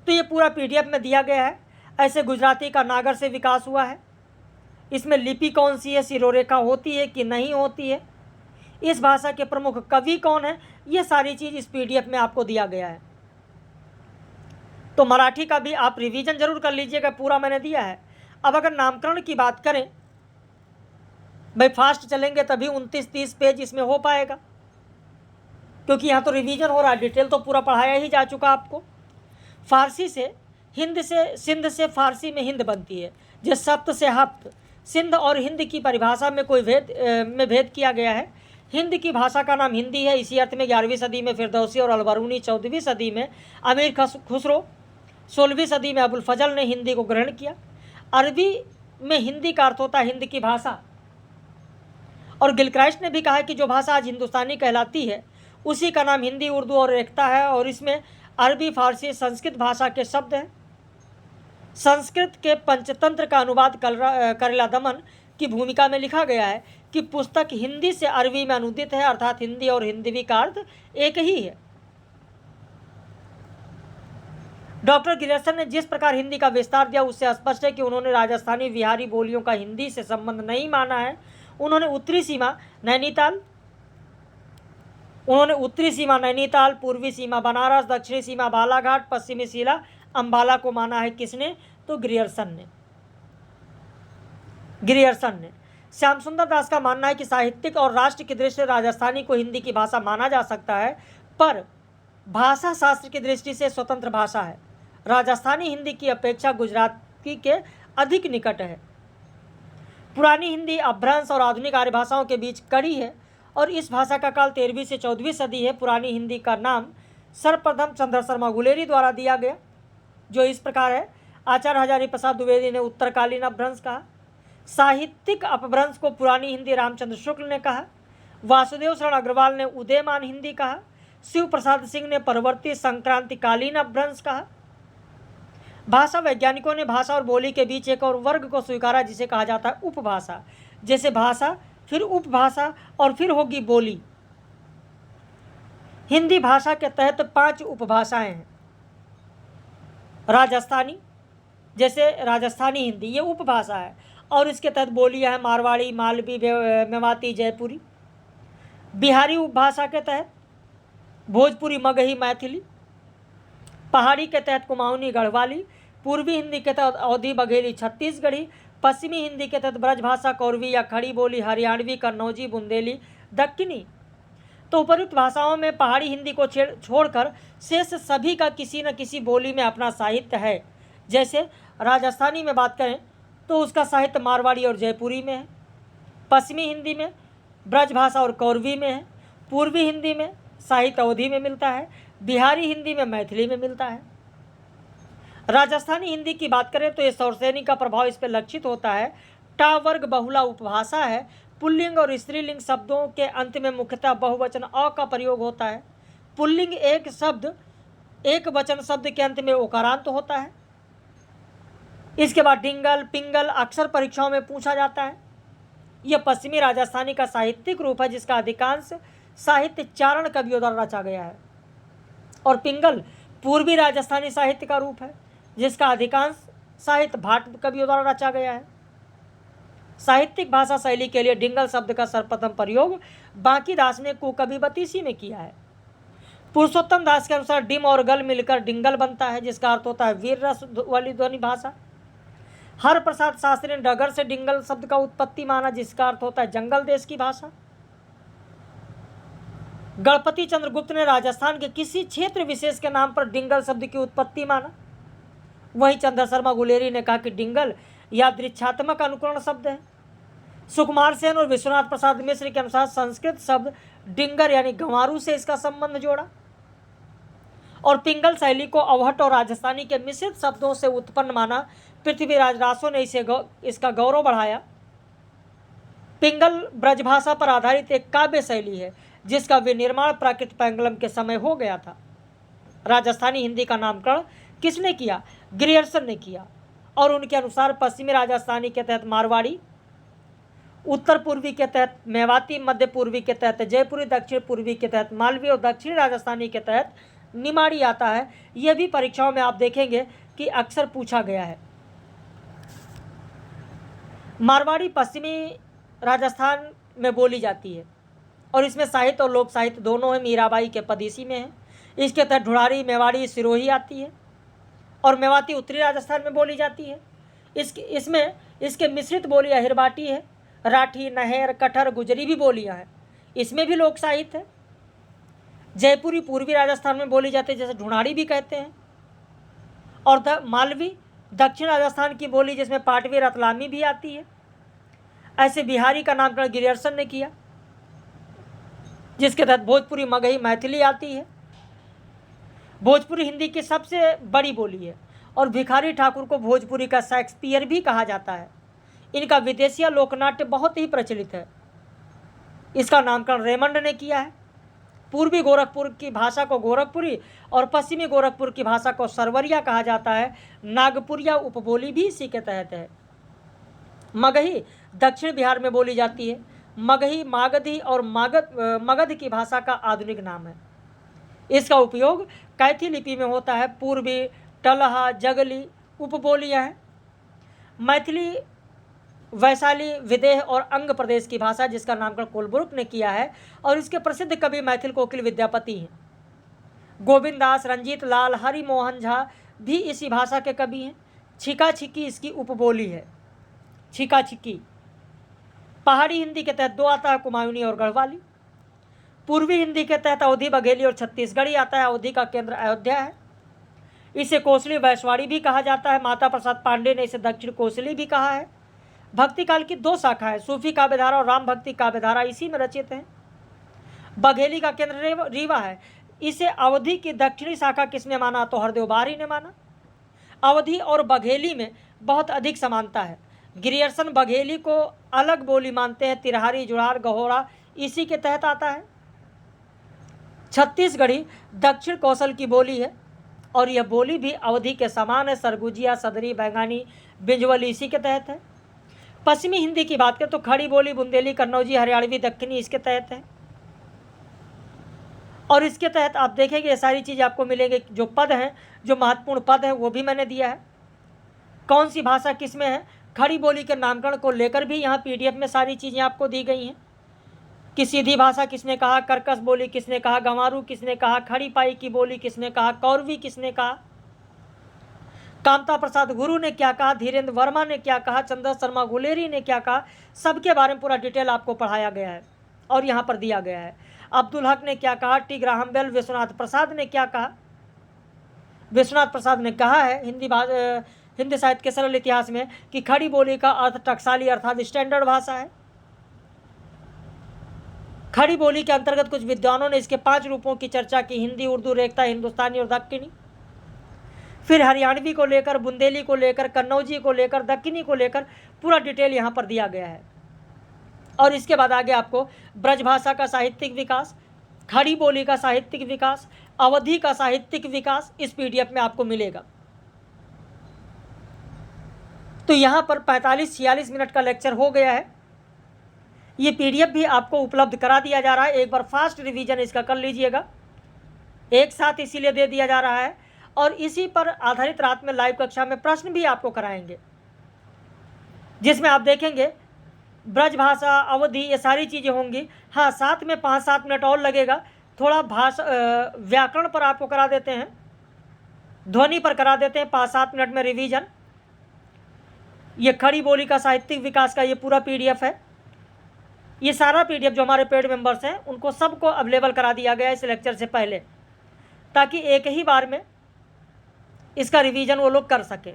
तो ये पूरा PDF में दिया गया है। ऐसे गुजराती का नागर से विकास हुआ है। इसमें लिपि कौन सी है, सिरोरेखा होती है कि नहीं होती है, इस भाषा के प्रमुख कवि कौन है, ये सारी चीज़ इस PDF में आपको दिया गया है। तो मराठी का भी आप रिवीजन जरूर कर लीजिएगा, पूरा मैंने दिया है। अब अगर नामकरण की बात करें, भाई फास्ट चलेंगे तभी 29-30 पेज इसमें हो पाएगा, क्योंकि यहाँ तो रिवीजन हो रहा है, डिटेल तो पूरा पढ़ाया ही जा चुका आपको। फारसी से हिंद से, सिंध से फारसी में हिंद बनती है, जिस सप्त से हफ्त। सिंध और हिंद की परिभाषा में कोई भेद किया गया है। हिंद की भाषा का नाम हिंदी है। इसी अर्थ में 11वीं सदी में फिरदौसी और अलबरूनी, 14वीं सदी में अमीर खुसरो, 16वीं सदी में अबुल फजल ने हिंदी को ग्रहण किया। अरबी में हिंदी का अर्थ होता है हिंद की भाषा। और गिलक्राइस्ट ने भी कहा है कि जो भाषा आज हिंदुस्तानी कहलाती है उसी का नाम हिंदी, उर्दू और रेखता है। और इसमें अरबी, फारसी, संस्कृत भाषा के शब्द हैं। संस्कृत के पंचतंत्र का अनुवाद करेला दमन की भूमिका में लिखा गया है कि पुस्तक हिंदी से अरबी में अनुदित है, अर्थात हिंदी और हिंदवी का अर्थ एक ही है। डॉक्टर गिरसन ने जिस प्रकार हिंदी का विस्तार दिया उससे स्पष्ट है कि उन्होंने राजस्थानी बिहारी बोलियों का हिंदी से संबंध नहीं माना है। उन्होंने उत्तरी सीमा नैनीताल, पूर्वी सीमा बनारस, दक्षिणी सीमा बालाघाट, पश्चिमी सीमा अंबाला को माना है। किसने? तो ग्रियर्सन ने। श्याम सुंदर दास का मानना है कि साहित्यिक और राष्ट्र की दृष्टि से राजस्थानी को हिंदी की भाषा माना जा सकता है, पर भाषा शास्त्र की दृष्टि से स्वतंत्र भाषा है राजस्थानी हिंदी की अपेक्षा गुजराती के अधिक निकट है। पुरानी हिंदी अपभ्रंश और आधुनिक आर्य भाषाओं के बीच कड़ी है और इस भाषा का काल 13वीं से 14वीं सदी है। पुरानी हिंदी का नाम सर्वप्रथम चंद्र शर्मा गुलेरी द्वारा दिया गया, जो इस प्रकार है। आचार्य हजारी प्रसाद द्विवेदी ने उत्तरकालीन अपभ्रंश कहा। साहित्यिक अपभ्रंश को पुरानी हिंदी रामचंद्र शुक्ल ने कहा। वासुदेव शरण अग्रवाल ने उदयमान हिंदी कहा। शिव प्रसाद सिंह ने परवर्ती संक्रांतिकालीन अपभ्रंश कहा। भाषा वैज्ञानिकों ने भाषा और बोली के बीच एक और वर्ग को स्वीकारा जिसे कहा जाता है उपभाषा। जैसे भाषा, फिर उपभाषा और फिर होगी बोली। हिंदी भाषा के तहत 5 उपभाषाएं हैं। राजस्थानी, जैसे राजस्थानी हिंदी, ये उपभाषा है और इसके तहत बोलियां हैं मारवाड़ी, मालवी, मेवाती, जयपुरी। बिहारी उपभाषा के तहत भोजपुरी, मगही, मैथिली। पहाड़ी के तहत कुमाऊनी, गढ़वाली। पूर्वी हिंदी के तहत अवधी, बघेली, छत्तीसगढ़ी। पश्चिमी हिंदी के तहत ब्रजभाषा, कौरवी या खड़ी बोली, हरियाणवी, कन्नौजी, बुंदेली, दक्कनी। तो उपयुक्त भाषाओं में पहाड़ी हिंदी को छोड़कर शेष सभी का किसी न किसी बोली में अपना साहित्य है। जैसे राजस्थानी में बात करें तो उसका साहित्य मारवाड़ी और जयपुरी में है। पश्चिमी हिंदी में ब्रजभाषा और कौरवी में है। पूर्वी हिंदी में साहित्य अवधी में मिलता है। बिहारी हिंदी में मैथिली में मिलता है। राजस्थानी हिंदी की बात करें तो ये सौरसेनी का प्रभाव इस पर लक्षित होता है। टा वर्ग बहुला उपभाषा है। पुल्लिंग और स्त्रीलिंग शब्दों के अंत में मुख्यतः बहुवचन अ का प्रयोग होता है। पुल्लिंग एक वचन शब्द के अंत में ओकारांत होता है। इसके बाद डिंगल, पिंगल अक्सर परीक्षाओं में पूछा जाता है। यह पश्चिमी राजस्थानी का साहित्यिक रूप है जिसका अधिकांश साहित्य चारण कवियों द्वारा रचा गया है। और पिंगल पूर्वी राजस्थानी साहित्य का रूप है जिसका अधिकांश साहित्य भाट कवियों द्वारा रचा गया है। साहित्यिक भाषा शैली के लिए डिंगल शब्द का सर्वप्रथम प्रयोग बांकी दास ने कुकवि बतीसी में किया है। पुरुषोत्तम दास के अनुसार डिम और गल मिलकर डिंगल बनता है जिसका अर्थ होता है वीर रस वाली ध्वनि भाषा। हर प्रसाद शास्त्री ने डगर से डिंगल शब्द का उत्पत्ति माना जिसका अर्थ होता है जंगल देश की भाषा। गणपति चंद्र गुप्त ने राजस्थान के किसी क्षेत्र विशेष के नाम पर डिंगल शब्द की उत्पत्ति माना। वहीं चंद्र शर्मा गुलेरी ने कहा कि डिंगल यादृच्छात्मक अनुकरण शब्द है। सुकुमार सेन और विश्वनाथ प्रसाद मिश्र के अनुसार संस्कृत शब्द डिंगर यानी गंवारू से इसका संबंध जोड़ा और पिंगल शैली को अवहट और राजस्थानी के मिश्रित शब्दों से उत्पन्न माना। पृथ्वीराज रासो ने इसका गौरव बढ़ाया। पिंगल ब्रजभाषा पर आधारित एक काव्य शैली है जिसका विनिर्माण प्राकृत पेंगलम के समय हो गया था। राजस्थानी हिंदी का नामकरण किसने किया? ग्रियर्सन ने किया और उनके अनुसार पश्चिमी राजस्थानी के तहत मारवाड़ी, उत्तर पूर्वी के तहत मेवाती, मध्य पूर्वी के तहत जयपुरी, दक्षिण पूर्वी के तहत मालवी और दक्षिणी राजस्थानी के तहत निमाड़ी आता है। यह भी परीक्षाओं में आप देखेंगे कि अक्सर पूछा गया है। मारवाड़ी पश्चिमी राजस्थान में बोली जाती है और इसमें साहित्य और लोक साहित्य दोनों है। मीराबाई के पदेशी में है। इसके तहत ढुढ़ारी, मेवाड़ी, सिरोही आती है और मेवाती उत्तरी राजस्थान में बोली जाती है। इसके मिश्रित बोली अहिरबाटी है। राठी, नहेर, कठर, गुजरी भी बोलियां हैं। इसमें भी लोक साहित्य है। जयपुरी पूर्वी राजस्थान में बोली जाती है, जैसे ढूंढाड़ी भी कहते हैं। और मालवी दक्षिण राजस्थान की बोली जिसमें पाटवी, रतलामी भी आती है। ऐसे बिहारी का नामकरण गिरियर्सन ने किया जिसके तहत भोजपुरी, मगही, मैथिली आती है। भोजपुरी हिंदी की सबसे बड़ी बोली है और भिखारी ठाकुर को भोजपुरी का शेक्सपियर भी कहा जाता है। इनका विदेशिया लोकनाट्य बहुत ही प्रचलित है। इसका नामकरण रेमंड ने किया है। पूर्वी गोरखपुर की भाषा को गोरखपुरी और पश्चिमी गोरखपुर की भाषा को सरवरिया कहा जाता है। नागपुरिया उपबोली भी इसी के तहत है। मगही दक्षिण बिहार में बोली जाती है। मगही, मागधी और मगध की भाषा का आधुनिक नाम है। इसका उपयोग कैथी लिपि में होता है। पूर्वी, टलहा, जगली उपबोलियाँ हैं। मैथिली वैशाली, विदेह और अंग प्रदेश की भाषा जिसका नामकरण कोलबुर्क ने किया है और इसके प्रसिद्ध कवि मैथिल कोकिल विद्यापति हैं। गोविंद दास, रंजीत लाल, हरि मोहन झा भी इसी भाषा के कवि हैं। छिका छिकी इसकी उपबोली है। छिका छिकी पहाड़ी हिंदी के तहत 2 आता है, कुमायूनी और गढ़वाली। पूर्वी हिंदी के तहत अवधी, बघेली और छत्तीसगढ़ी आता है। अवधी का केंद्र अयोध्या है। इसे कोसली वैश्वाड़ी भी कहा जाता है। माता प्रसाद पांडे ने इसे दक्षिण कोसली भी कहा है। भक्ति काल की 2 शाखा है, सूफी काव्यधारा और राम भक्ति काव्यधारा, इसी में रचित है। बघेली का केंद्र रीवा है। इसे अवधि की दक्षिणी शाखा किसने माना? तो हरदेव बारी ने माना। अवधि और बघेली में बहुत अधिक समानता है। ग्रियर्सन बघेली को अलग बोली मानते हैं। तिरहारी, जुड़ार, गहोरा इसी के तहत आता है। छत्तीसगढ़ी दक्षिण कौशल की बोली है और यह बोली भी अवधि के समान है। सरगुजिया, सदरी, बैंगानी, बिंजवली इसी के तहत है। पश्चिमी हिंदी की बात करें तो खड़ी बोली, बुंदेली, कन्नौजी, हरियाणवी, दक्कनी इसके तहत है। और इसके तहत आप देखेंगे ये सारी चीज़ आपको मिलेंगे। जो पद हैं, जो महत्वपूर्ण पद हैं, वो भी मैंने दिया है। कौन सी भाषा किस में है, खड़ी बोली के नामकरण को लेकर भी यहाँ PDF में सारी चीज़ें आपको दी गई हैं कि सीधी भाषा किसने कहा, कर्कश बोली किसने कहा, गंवारू किसने कहा, खड़ी पाई की बोली किसने कहा, कौरवी किसने कहा, कामता प्रसाद गुरु ने क्या कहा, धीरेन्द्र वर्मा ने क्या कहा, चंद्र शर्मा गुलेरी ने क्या कहा, सबके बारे में पूरा डिटेल आपको पढ़ाया गया है और यहाँ पर दिया गया है। अब्दुल हक ने क्या कहा, टी ग्राहम बेल, विश्वनाथ प्रसाद ने क्या कहा। विश्वनाथ प्रसाद ने कहा है हिंदी साहित्य के सरल इतिहास में कि खड़ी बोली का अर्थ टकसाली अर्थात स्टैंडर्ड भाषा है। खड़ी बोली के अंतर्गत कुछ विद्वानों ने इसके 5 रूपों की चर्चा की, हिंदी, उर्दू, रेखता, हिंदुस्तानी और दक्कनी। फिर हरियाणवी को लेकर, बुंदेली को लेकर, कन्नौजी को लेकर, दक्कनी को लेकर पूरा डिटेल यहाँ पर दिया गया है। और इसके बाद आगे आपको ब्रजभाषा का साहित्यिक विकास, खड़ी बोली का साहित्यिक विकास, अवधि का साहित्यिक विकास इस PDF में आपको मिलेगा। तो यहाँ पर 45-46 मिनट का लेक्चर हो गया है। ये PDF भी आपको उपलब्ध करा दिया जा रहा है। एक बार फास्ट रिवीजन इसका कर लीजिएगा, एक साथ इसीलिए दे दिया जा रहा है। और इसी पर आधारित रात में लाइव कक्षा में प्रश्न भी आपको कराएंगे, जिसमें आप देखेंगे ब्रजभाषा, अवधि, ये सारी चीज़ें होंगी। हाँ, साथ में 5-7 मिनट और लगेगा, थोड़ा व्याकरण पर आपको करा देते हैं, ध्वनि पर करा देते हैं 5-7 मिनट में रिवीजन। ये खड़ी बोली का साहित्यिक विकास का ये पूरा PDF है। ये सारा PDF जो हमारे पेड मेंबर्स हैं उनको सबको अवेलेबल करा दिया गया है इस लेक्चर से पहले, ताकि एक ही बार में इसका रिवीजन वो लोग कर सकें।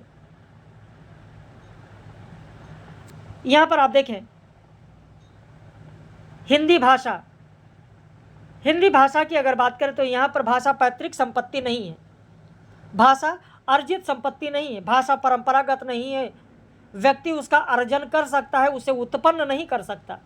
यहाँ पर आप देखें हिंदी भाषा की अगर बात करें तो यहाँ पर भाषा पैतृक संपत्ति नहीं है, भाषा अर्जित संपत्ति नहीं है, भाषा परंपरागत नहीं है। व्यक्ति उसका अर्जन कर सकता है, उसे उत्पन्न नहीं कर सकता।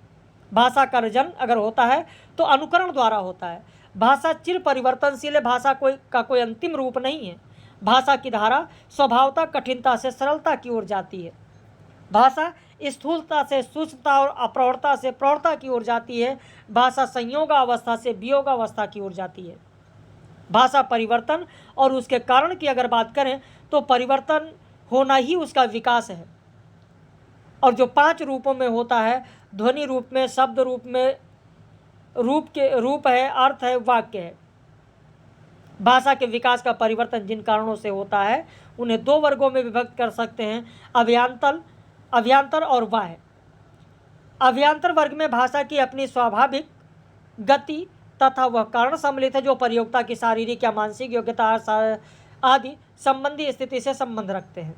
भाषा का अर्जन अगर होता है तो अनुकरण द्वारा होता है। भाषा चिर परिवर्तनशील है, भाषा का कोई अंतिम रूप नहीं है। भाषा की धारा स्वभावता कठिनता से सरलता की ओर जाती है। भाषा स्थूलता से सूक्ष्मता और अप्रौढ़ता से प्रौढ़ता की ओर जाती है। भाषा संयोगावस्था से वियोगावस्था की ओर जाती है। भाषा परिवर्तन और उसके कारण की अगर बात करें तो परिवर्तन होना ही उसका विकास है। और जो 5 रूपों में होता है, ध्वनि रूप में, शब्द रूप में, रूप है, अर्थ है, वाक्य है। भाषा के विकास का परिवर्तन जिन कारणों से होता है उन्हें 2 वर्गों में विभक्त कर सकते हैं, अभ्यांतर और बाह्य। अभ्यांतर वर्ग में भाषा की अपनी स्वाभाविक गति तथा वह कारण सम्मिलित है जो प्रयोक्ता की शारीरिक या मानसिक योग्यता आदि संबंधी स्थिति से संबंध रखते हैं।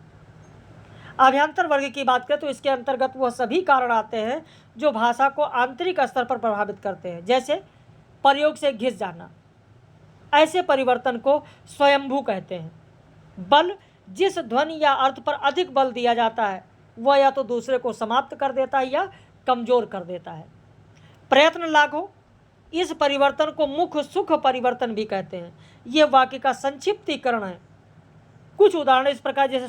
अभ्यांतर वर्ग की बात करें तो इसके अंतर्गत वह सभी कारण आते हैं जो भाषा को आंतरिक स्तर पर प्रभावित करते हैं, जैसे प्रयोग से घिस जाना। ऐसे परिवर्तन को स्वयंभू कहते हैं। बल, जिस ध्वनि या अर्थ पर अधिक बल दिया जाता है वह या तो दूसरे को समाप्त कर देता है या कमजोर कर देता है। प्रयत्न लाघव, इस परिवर्तन को मुख्य सुख परिवर्तन भी कहते हैं। यह वाक्य का संक्षिप्तीकरण है। कुछ उदाहरण इस प्रकार, जैसे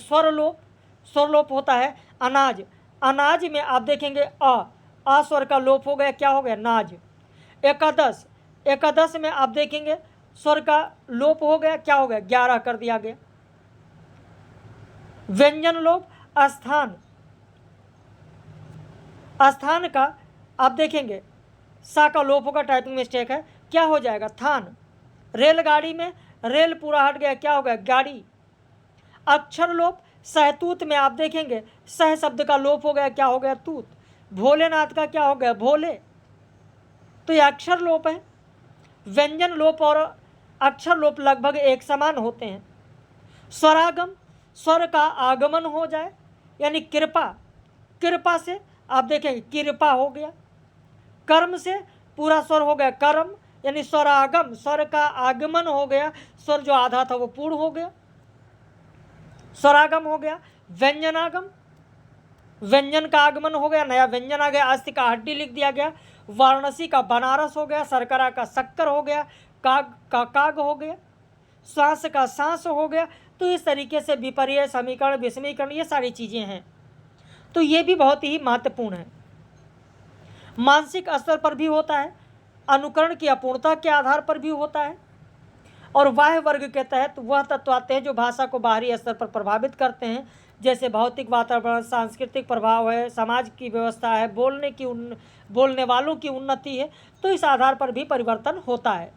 स्वरलोप होता है अनाज। अनाज में आप देखेंगे आ स्वर का लोप हो गया, क्या हो गया, नाज। एकादश में आप देखेंगे स्वर का लोप हो गया, क्या हो गया, 11 कर दिया गया। व्यंजन लोप, स्थान का आप देखेंगे सा का लोप होगा, टाइपिंग मिस्टेक है, क्या हो जाएगा, थान। रेलगाड़ी में रेल पूरा हट गया, क्या हो गया, गाड़ी। अक्षर लोप, सहतूत में आप देखेंगे सह शब्द का लोप हो गया, क्या हो गया, तूत। भोलेनाथ का क्या हो गया, भोले। तो ये अक्षर लोप है। व्यंजन लोप और अक्षर लोप लगभग एक समान होते हैं। स्वरागम, स्वर का आगमन हो जाए, यानी कृपा, कृपा से आप देखेंगे कृपा हो गया। कर्म से पूरा स्वर हो गया कर्म, यानी स्वरागम, स्वर का आगमन हो गया, स्वर जो आधा था वो पूर्ण हो गया, स्वरागम हो गया। व्यंजनागम, व्यंजन का आगमन हो गया, नया व्यंजन आ गया, अस्थि का हड्डी लिख दिया गया। वाराणसी का बनारस हो गया, शर्करा का शक्कर हो गया, काग का काग हो गया, श्वास का सांस हो गया। तो इस तरीके से विपर्य, समीकरण, विषमीकरण, ये सारी चीज़ें हैं। तो ये भी बहुत ही महत्वपूर्ण है। मानसिक स्तर पर भी होता है, अनुकरण की अपूर्णता के आधार पर भी होता है, और बाह्य वर्ग के तहत वह तत्व आते हैं जो भाषा को बाहरी स्तर पर प्रभावित करते हैं, जैसे भौतिक वातावरण, सांस्कृतिक प्रभाव है, समाज की व्यवस्था है, बोलने वालों की उन्नति है। तो इस आधार पर भी परिवर्तन होता है।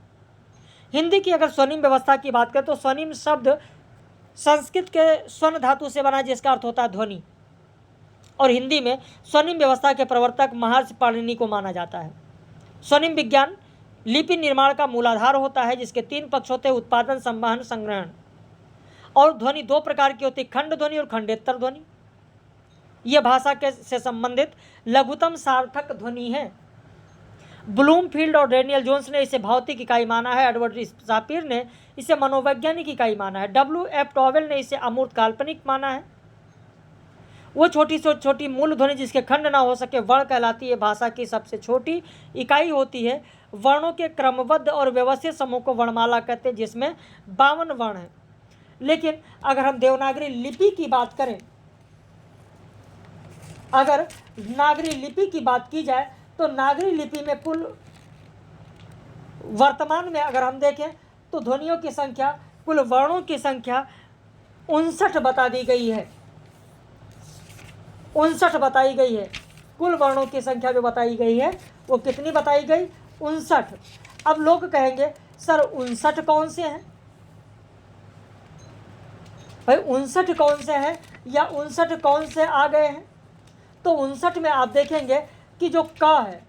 हिंदी की अगर स्वनिम व्यवस्था की बात करें तो स्वनिम शब्द संस्कृत के स्वर्ण धातु से बना, जिसका अर्थ होता है ध्वनि, और हिंदी में स्वनिम व्यवस्था के प्रवर्तक महर्षि पाणिनि को माना जाता है। स्वनिम विज्ञान लिपि निर्माण का मूलाधार होता है, जिसके 3 पक्ष होते हैं, उत्पादन, संवहन, संग्रहण। और ध्वनि 2 प्रकार की होती है, खंड ध्वनि और खंडेतर ध्वनि। यह भाषा के से संबंधित लघुतम सार्थक ध्वनि है। ब्लूमफील्ड और डेनियल जोन्स ने इसे भौतिक इकाई माना है, एडवर्ड शापिर ने इसे मनोवैज्ञानिक इकाई माना है, W.F. टॉवेल ने इसे अमूर्त काल्पनिक माना है। वो छोटी से छोटी मूल ध्वनि जिसके खंड ना हो सके वर्ण कहलाती है। भाषा की सबसे छोटी इकाई होती है। वर्णों के क्रमबद्ध और व्यवस्थित समूह को वर्णमाला कहते हैं, जिसमें 52 वर्ण हैं। लेकिन अगर हम देवनागरी लिपि की बात करें, अगर नागरी लिपि की बात की जाए तो नागरी लिपि में कुल वर्तमान में अगर हम देखें तो ध्वनियों की संख्या, कुल वर्णों की संख्या 59 बता दी गई है। 59 बताई गई है। कुल वर्णों की संख्या जो बताई गई है वो कितनी बताई गई? 59। अब लोग कहेंगे सर 59 कौन से हैं भाई? 59 कौन से हैं या 59 कौन से आ गए हैं? तो 59 में आप देखेंगे कि जो क है,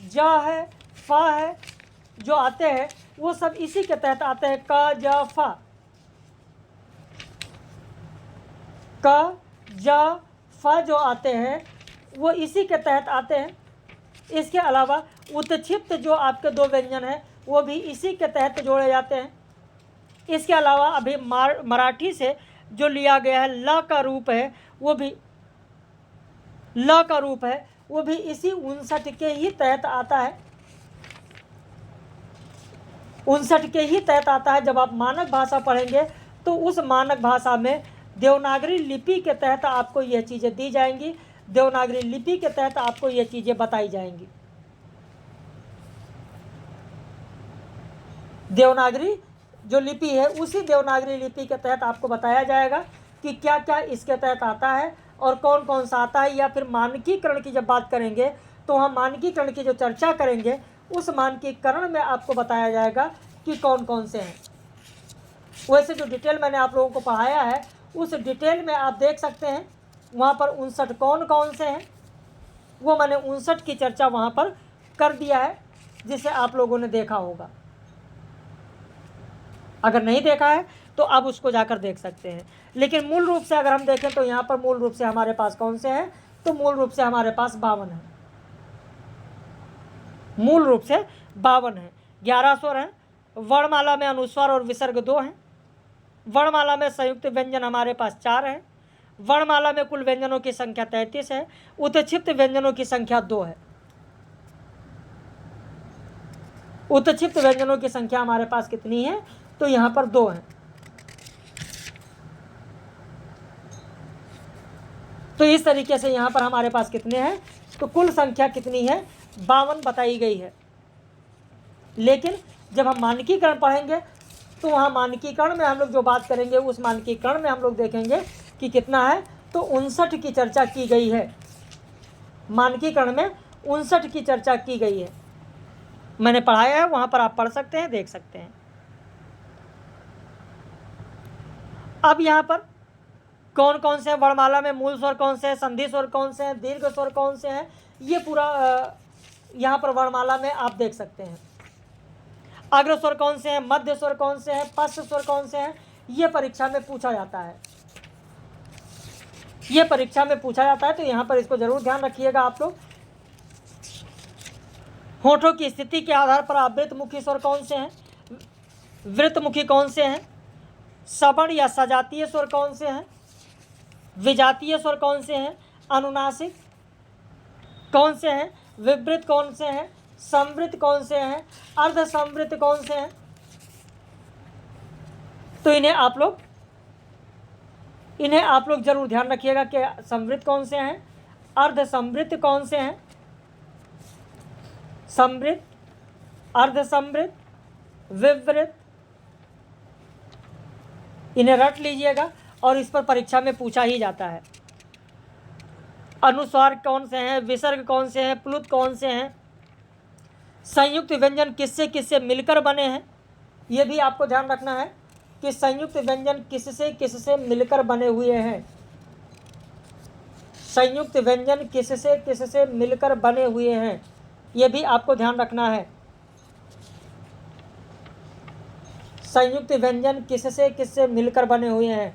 जा है, फा है, जो आते हैं वो सब इसी के तहत आते हैं। क, जा, फा, क, जा, फा जो आते हैं वो इसी के तहत आते हैं। इसके अलावा उत्क्षिप्त जो आपके 2 व्यंजन हैं वो भी इसी के तहत जोड़े जाते हैं। इसके अलावा अभी मराठी से जो लिया गया है ल का रूप है, वो भी ल का रूप है, वो भी इसी 59 के ही तहत आता है। 59 के ही तहत आता है। जब आप मानक भाषा पढ़ेंगे तो उस मानक भाषा में देवनागरी लिपि के तहत आपको यह चीज़ें दी जाएंगी। देवनागरी लिपि के तहत आपको ये चीज़ें बताई जाएंगी। देवनागरी जो लिपि है उसी देवनागरी लिपि के तहत आपको बताया जाएगा कि क्या क्या इसके तहत आता है और कौन कौन सा आता है। या फिर मानकीकरण की जब बात करेंगे तो हम मानकीकरण की जो चर्चा करेंगे उस मानकीकरण में आपको बताया जाएगा कि कौन कौन से हैं। वैसे जो डिटेल मैंने आप लोगों को पढ़ाया है उस डिटेल में आप देख सकते हैं वहाँ पर 59 कौन कौन से हैं, वो मैंने 59 की चर्चा वहाँ पर कर दिया है, जिसे आप लोगों ने देखा होगा। अगर नहीं देखा है तो आप उसको जाकर देख सकते हैं। लेकिन मूल रूप से अगर हम देखें तो यहाँ पर मूल रूप से हमारे पास कौन से हैं, तो मूल रूप से हमारे पास 52 हैं। मूल रूप से 52 हैं। 11 स्वर हैं। वर्णमाला में अनुस्वार और विसर्ग 2 हैं। वर्णमाला में संयुक्त व्यंजन हमारे पास 4 हैं। वर्णमाला में कुल व्यंजनों की संख्या 33 है। उत्क्षिप्त व्यंजनों की संख्या 2 है। उत्क्षिप्त व्यंजनों की संख्या हमारे पास कितनी है, तो यहाँ पर 2 है। तो इस तरीके से यहाँ पर हमारे पास कितने हैं, तो कुल संख्या कितनी है, 52 बताई गई है। लेकिन जब हम मानकीकरण पढ़ेंगे तो वहाँ मानकीकरण में हम लोग जो बात करेंगे उस मानकीकरण में हम लोग देखेंगे कि कितना है, तो 59 की चर्चा की गई है। मानकीकरण में 59 की चर्चा की गई है। मैंने पढ़ाया है, वहाँ पर आप पढ़ सकते हैं, देख सकते हैं। अब यहाँ पर कौन कौन से वर्णमाला में मूल स्वर कौन से हैं, संधि स्वर कौन से हैं, दीर्घ स्वर कौन से हैं, ये पूरा यहाँ पर वर्णमाला में आप देख सकते हैं। अग्र स्वर कौन से हैं, मध्य स्वर कौन से हैं, पश्च स्वर कौन से हैं, ये परीक्षा में पूछा जाता है, ये परीक्षा में पूछा जाता है। तो यहाँ पर इसको जरूर ध्यान रखिएगा आप लोग। होठों की स्थिति के आधार पर आवृतमुखी स्वर कौन से हैं, वृत्तमुखी कौन से हैं, सवर्ण या सजातीय स्वर कौन से हैं, विजातीय स्वर कौन से हैं, अनुनासिक कौन से हैं, विवृत कौन से हैं, संवृत कौन से हैं, अर्ध संवृत कौन से हैं। तो इन्हें आप लोग जरूर ध्यान रखिएगा कि संवृत कौन से हैं, अर्ध संवृत कौन से हैं, संवृत, अर्ध संवृत, विवृत, इन्हें रट लीजिएगा और इस पर परीक्षा में पूछा ही जाता है। अनुस्वार कौन से हैं, विसर्ग कौन से हैं, प्लुत कौन से हैं, संयुक्त व्यंजन किससे किससे मिलकर बने हैं, ये भी आपको ध्यान रखना है कि संयुक्त व्यंजन किससे किससे मिलकर बने हुए हैं, संयुक्त व्यंजन किससे किससे मिलकर बने हुए हैं, ये भी आपको ध्यान रखना है। संयुक्त व्यंजन किससे किससे मिलकर बने हुए हैं।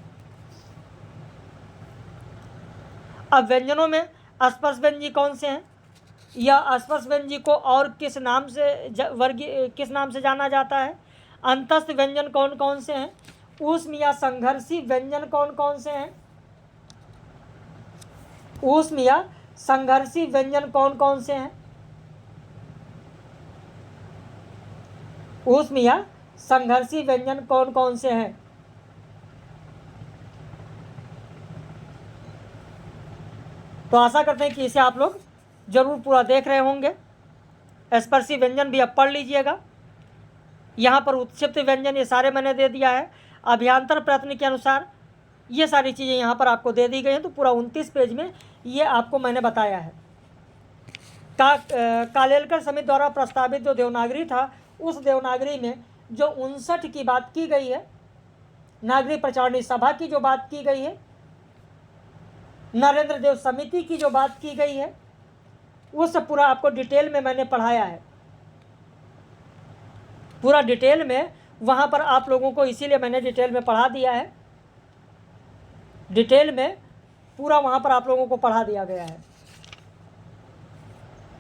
अब व्यंजनों में स्पर्श व्यंजी कौन से हैं, या स्पर्श व्यंजी को और किस नाम से जाना जाता है। अंतस्थ व्यंजन कौन कौन से हैं, ऊष्म या संघर्षी व्यंजन कौन कौन से हैं, ऊष्म या संघर्षी व्यंजन कौन कौन से हैं, ऊष्म या संघर्षी व्यंजन कौन कौन से हैं। तो आशा करते हैं कि इसे आप लोग जरूर पूरा देख रहे होंगे। स्पर्शी व्यंजन भी अब पढ़ लीजिएगा। यहाँ पर उत्क्षिप्त व्यंजन ये सारे मैंने दे दिया है। अभियांतर प्रयत्न के अनुसार ये सारी चीज़ें यहाँ पर आपको दे दी गई हैं। तो पूरा 29 पेज में ये आपको मैंने बताया है। कालेलकर समिति द्वारा प्रस्तावित जो देवनागरी था, उस देवनागरी में जो 59 की बात की गई है, नागरी प्रचारणी सभा की जो बात की गई है, नरेंद्र देव समिति की जो बात की गई है, वो सब पूरा आपको डिटेल में मैंने पढ़ाया है। पूरा डिटेल में वहाँ पर आप लोगों को इसीलिए मैंने डिटेल में पढ़ा दिया है। डिटेल में पूरा वहाँ पर आप लोगों को पढ़ा दिया गया है।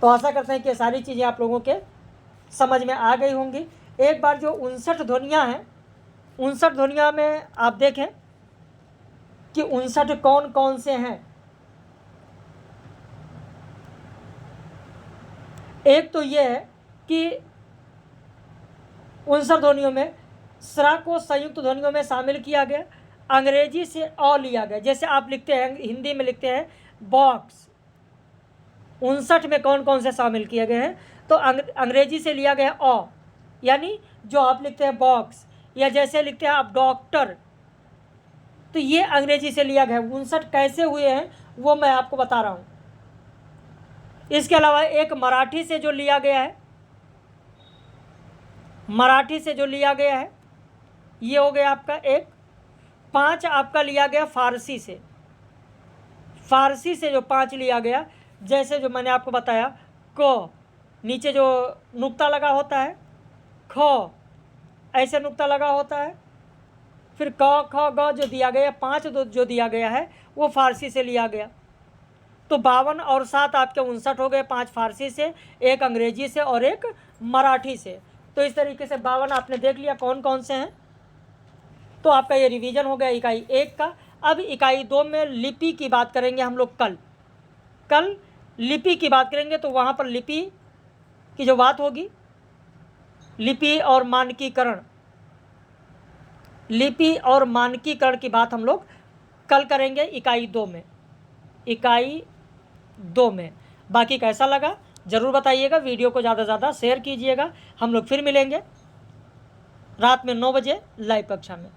तो आशा करते हैं कि सारी चीज़ें आप लोगों के समझ में आ गई होंगी। एक बार जो 59 ध्वनियाँ हैं, 59 ध्वनियाँ में आप देखें कि 59 कौन कौन से हैं। एक तो ये है कि 59 ध्वनियों में स्रा को संयुक्त ध्वनियों में शामिल किया गया, अंग्रेजी से अ लिया गया। जैसे आप लिखते हैं, हिंदी में लिखते हैं बॉक्स, 59 में कौन कौन से शामिल किए गए हैं, तो अंग्रेजी से लिया गया अ, यानी जो आप लिखते हैं बॉक्स, या जैसे लिखते हैं आप डॉक्टर, तो ये अंग्रेजी से लिया गया। 59 कैसे हुए हैं वो मैं आपको बता रहा हूँ। इसके अलावा एक मराठी से जो लिया गया है, मराठी से जो लिया गया है ये हो गया आपका एक। 5 आपका लिया गया फारसी से, फारसी से जो 5 लिया गया, जैसे जो मैंने आपको बताया क, नीचे जो नुक्ता लगा होता है, ख ऐसे नुक्ता लगा होता है, फिर क ख ग जो दिया गया, 5 जो दिया गया है वो फारसी से लिया गया। तो 52 और 7 आपके 59 हो गए, 5 फारसी से, एक अंग्रेजी से और एक मराठी से। तो इस तरीके से 52 आपने देख लिया कौन कौन से हैं। तो आपका ये रिवीजन हो गया इकाई 1 का। अब इकाई 2 में लिपि की बात करेंगे हम लोग। कल लिपि की बात करेंगे। तो वहाँ पर लिपि की जो बात होगी, लिपि और मानकीकरण, लिपि और मानकीकरण की बात हम लोग कल करेंगे इकाई 2 में, इकाई 2 में। बाकी कैसा लगा ज़रूर बताइएगा। वीडियो को ज़्यादा से ज़्यादा शेयर कीजिएगा। हम लोग फिर मिलेंगे रात में 9 बजे लाइव कक्षा में।